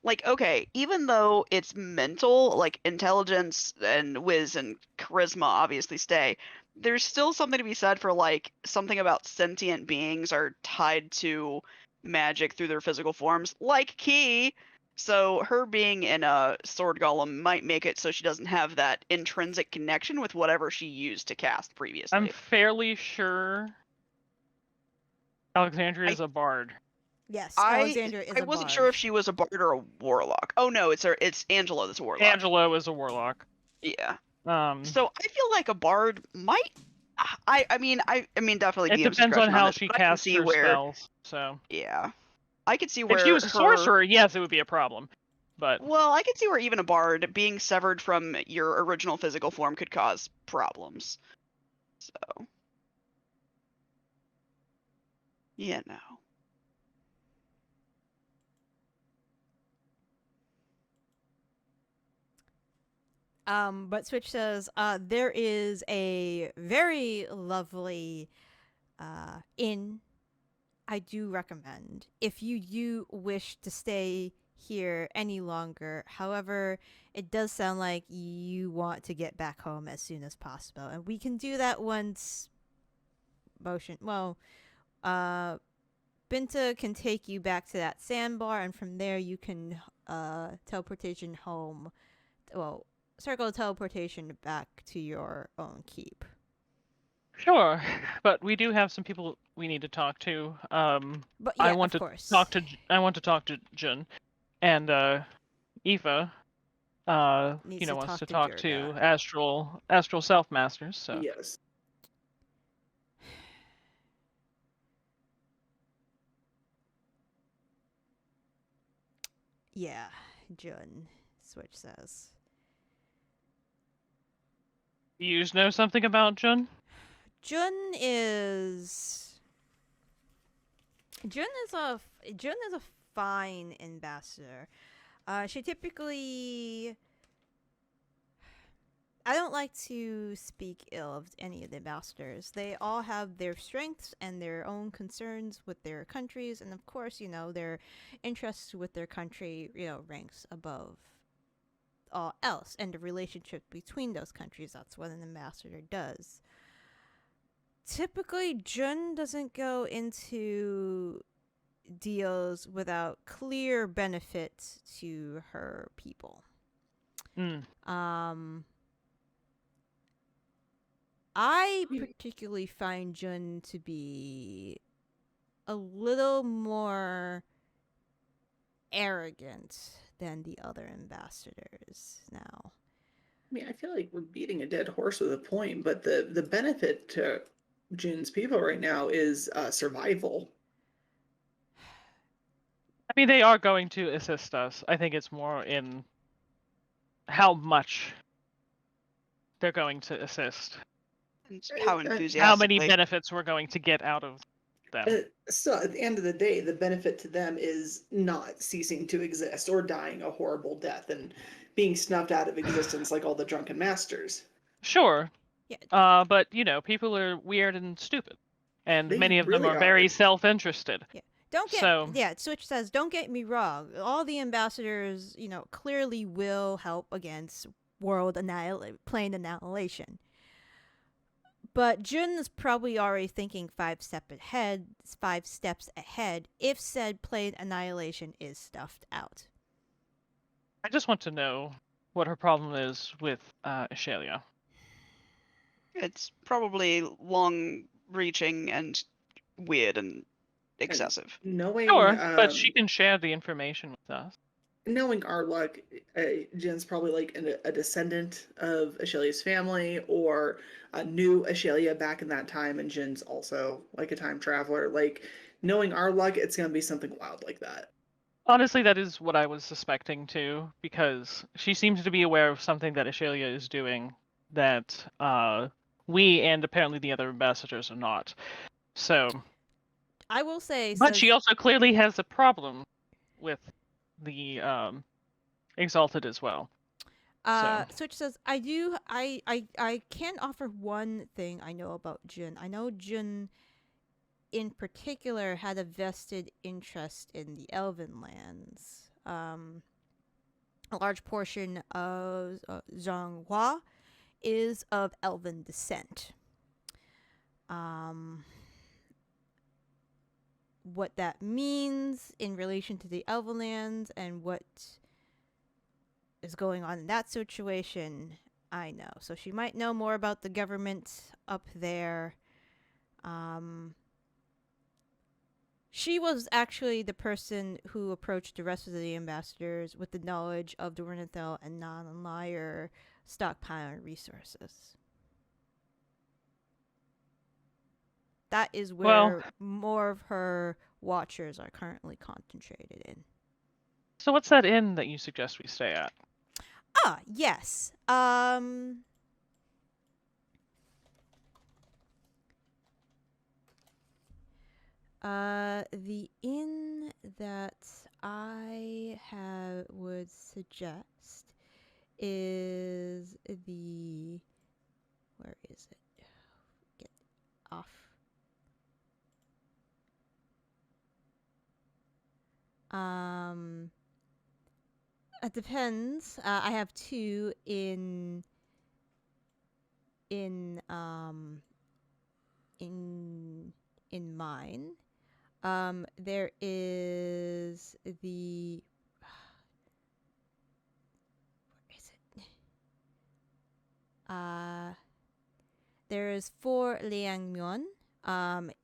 like, okay, even though it's mental, like intelligence and whiz and charisma obviously stay, there's still something to be said for like something about sentient beings are tied to magic through their physical forms, like Ki. So her being in a sword golem might make it so she doesn't have that intrinsic connection with whatever she used to cast previously. I'm fairly sure Alexandria is a bard. Yes, Alexandria is I a wasn't bard. sure if she was a bard or a warlock. Oh no, it's Angelo that's a warlock. Angelo is a warlock. Yeah. So I feel like a bard might. I mean definitely. it DM's depends on discretion how this, she but I can casts see her where, spells. So yeah, I could see where if she was a her- sorcerer, yes, it would be a problem. But Well, I could see where even a bard being severed from your original physical form could cause problems. So, yeah, no. But Switch says, there is a very lovely inn I do recommend if you do wish to stay here any longer. However, it does sound like you want to get back home as soon as possible. And we can do that once Binta can take you back to that sandbar, and from there you can teleportation home. Well, circle teleportation back to your own keep. sure, but we do have some people we need to talk to. But yeah, I want of to course. talk to Jun, and Aoife. Needs to wants to talk talk to to Durga. Astral Self Masters. So Yes. Yeah, Jun, Switch says. you know something about Jun? Jun is a fine ambassador. She typically, I don't like to speak ill of any of the ambassadors. They all have their strengths and their own concerns with their countries, and of course, their interests with their country, ranks above all else, and the relationship between those countries. That's what an ambassador does. Typically, Jun doesn't go into deals without clear benefit to her people. I particularly find Jun to be a little more arrogant than the other ambassadors now. I mean, I feel like we're beating a dead horse with a point, but the benefit to Jun's people right now is survival. I mean, they are going to assist us. I think it's more in how much they're going to assist. And how enthusiastically. How many benefits we're going to get out of them. So at the end of the day, the benefit to them is not ceasing to exist or dying a horrible death and being snuffed out of existence like all the drunken masters. Sure. Yeah. But people are weird and stupid, and They many of them really are very are. self-interested. Yeah. Switch says, don't get me wrong. All the ambassadors, clearly will help against plane annihilation. But Jun is probably already thinking 5 steps ahead if said plane annihilation is stuffed out. I just want to know what her problem is with Ashelia. It's probably long-reaching and weird and excessive. Knowing, Sure, but she can share the information with us. Knowing our luck, Jin's probably like a descendant of Ashelia's family or a new Ashelia back in that time, and Jin's also like a time traveler. Like, knowing our luck, it's going to be something wild like that. Honestly, that is what I was suspecting too, because she seems to be aware of something that Ashalia is doing that we and apparently the other ambassadors are not. So, I will say, but she says also clearly has a problem with the Exalted as well. So, Switch says, I can offer one thing I know about Jun. I know Jun in particular had a vested interest in the Elven lands. A large portion of Zhonghua is of Elven descent. What that means in relation to the Elven lands and what is going on in that situation, I know. So she might know more about the government up there. She was actually the person who approached the rest of the ambassadors with the knowledge of the Renethel and non-liar stockpiling resources. That is where more of her watchers are currently concentrated in. so what's that inn that you suggest we stay at? Ah, yes. The inn that I would suggest is the, where is it? Get off. It depends. I have two in mine. There is the, where is it? There is for Liangmyeon.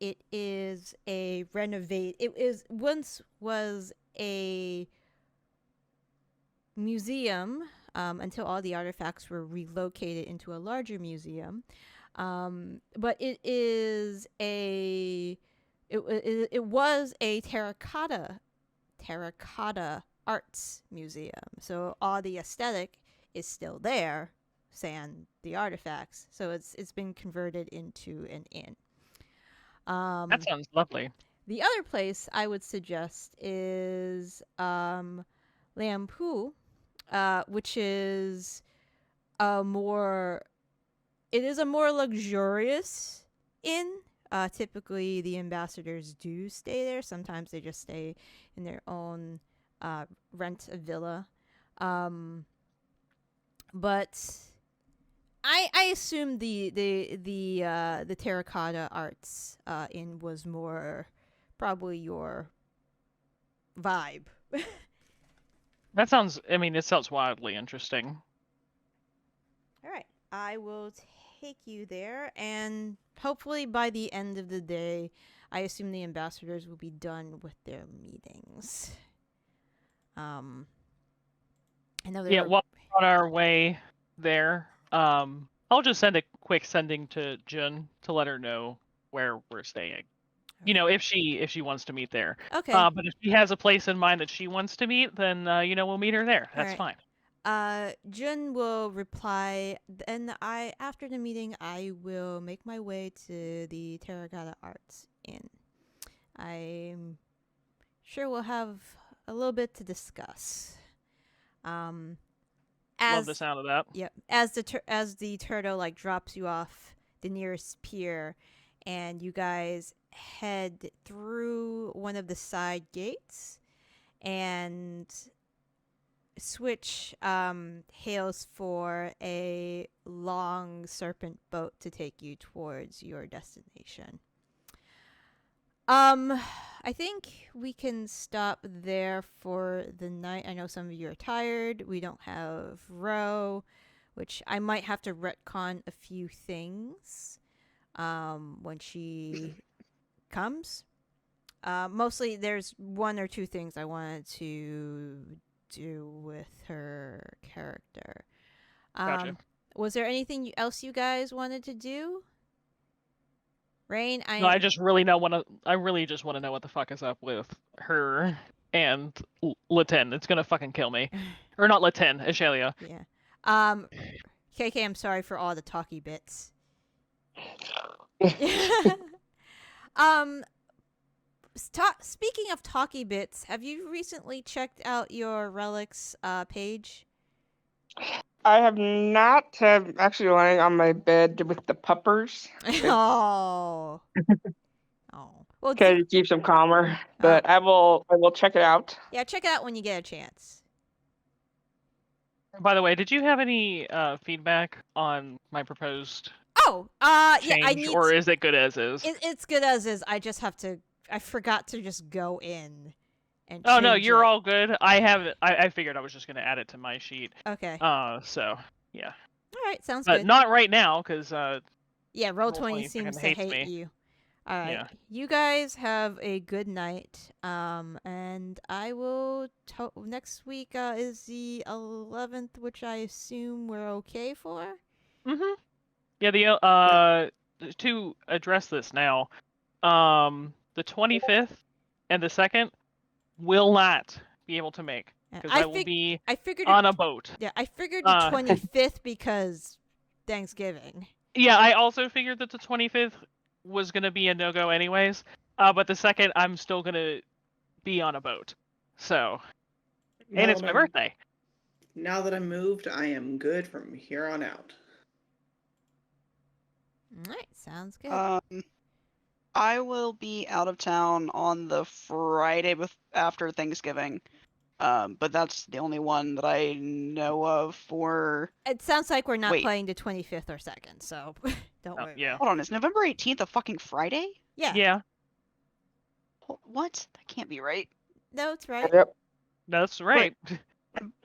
It is a renovate. It is once was a museum until all the artifacts were relocated into a larger museum. But it is it was a terracotta arts museum. So all the aesthetic is still there, sans the artifacts. So it's been converted into an inn. That sounds lovely. The other place I would suggest is Lampu, which is a more luxurious inn. Typically, the ambassadors do stay there. Sometimes they just stay in their own rent a villa. But I assume the terracotta arts inn was more probably your vibe. That sounds. I mean, it sounds wildly interesting. All right, I will take you there, and hopefully by the end of the day, I assume the ambassadors will be done with their meetings. I know Yeah, while we're on our way there, I'll just send a quick sending to Jun to let her know where we're staying. You know, if she wants to meet there. Okay. But if she has a place in mind that she wants to meet, then we'll meet her there. That's Alright. fine. Jun will reply, and after the meeting, I will make my way to the Terracotta Arts Inn. I'm sure we'll have a little bit to discuss. Love the sound of that. Yep. As the turtle like drops you off the nearest pier, and you guys head through one of the side gates, and Switch hails for a long serpent boat to take you towards your destination. I think we can stop there for the night. I know some of you are tired. We don't have Ro, which I might have to retcon a few things when she comes. Mostly there's one or two things I wanted to do with her character. Gotcha. Was there anything else you guys wanted to do? Raine, No, I really just want to know what the fuck is up with her. and Latin. It's gonna fucking kill me. Or not Latin, Ashelia. Yeah. KK, I'm sorry for all the talky bits. um, speaking of talky bits, have you recently checked out your relics page? I have not. I'm actually lying on my bed with the puppers Oh. Oh. Well, because it keeps them calmer. But I will check it out. yeah, check it out when you get a chance. By the way, did you have any feedback on my proposed Oh, yeah, change, I need. or is it good as is? It's good as is. I just have to. I forgot to just go in and. Oh no, change you're it. all good. I figured I was just gonna add it to my sheet. Okay. So yeah. All right, sounds But good. not right now, because Yeah, Roll20 Roll20 seems to hates hate me. you. All right. Yeah. You guys have a good night. And I will. Next week is the 11th, which I assume we're okay for. Mhm. Yeah. The to address this now, the 25th and the 2nd will not be able to make because I will be I figured on a boat. Yeah, I figured the 25th because Thanksgiving. Yeah, I also figured that the 25th was gonna be a no-go anyways. But the 2nd, I'm still gonna be on a boat. So, and it's my birthday. Now that I'm moved, I am good from here on out. All right, sounds good. I will be out of town on the Friday after Thanksgiving. But that's the only one that I know of for. It sounds like we're not Wait. playing the 25th or 2nd, so don't worry. Yeah. Hold on, is November 18th a fucking Friday? Yeah. Yeah, What? That can't be right. No, it's right. Yep. that's right.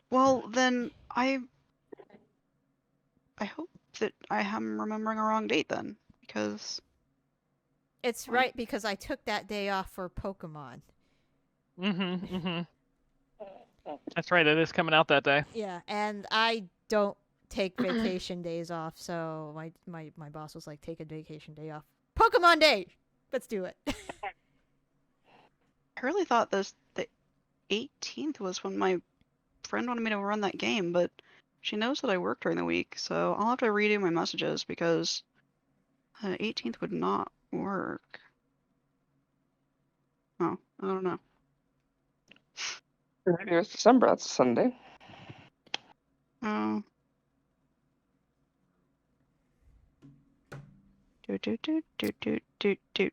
Well, then I hope that I am remembering a wrong date then, because It's right because I took that day off for Pokemon. That's right. It is coming out that day. Yeah, and I don't take vacation days off, so my boss was like, take a vacation day off. Pokemon Day! Let's do it. I really thought the 18th was when my friend wanted me to run that game, but she knows that I work during the week, so I'll have to redo my messages because 18th would not work. Oh, I don't know. Maybe it was December. That's a Sunday. Oh. Do do do do do do do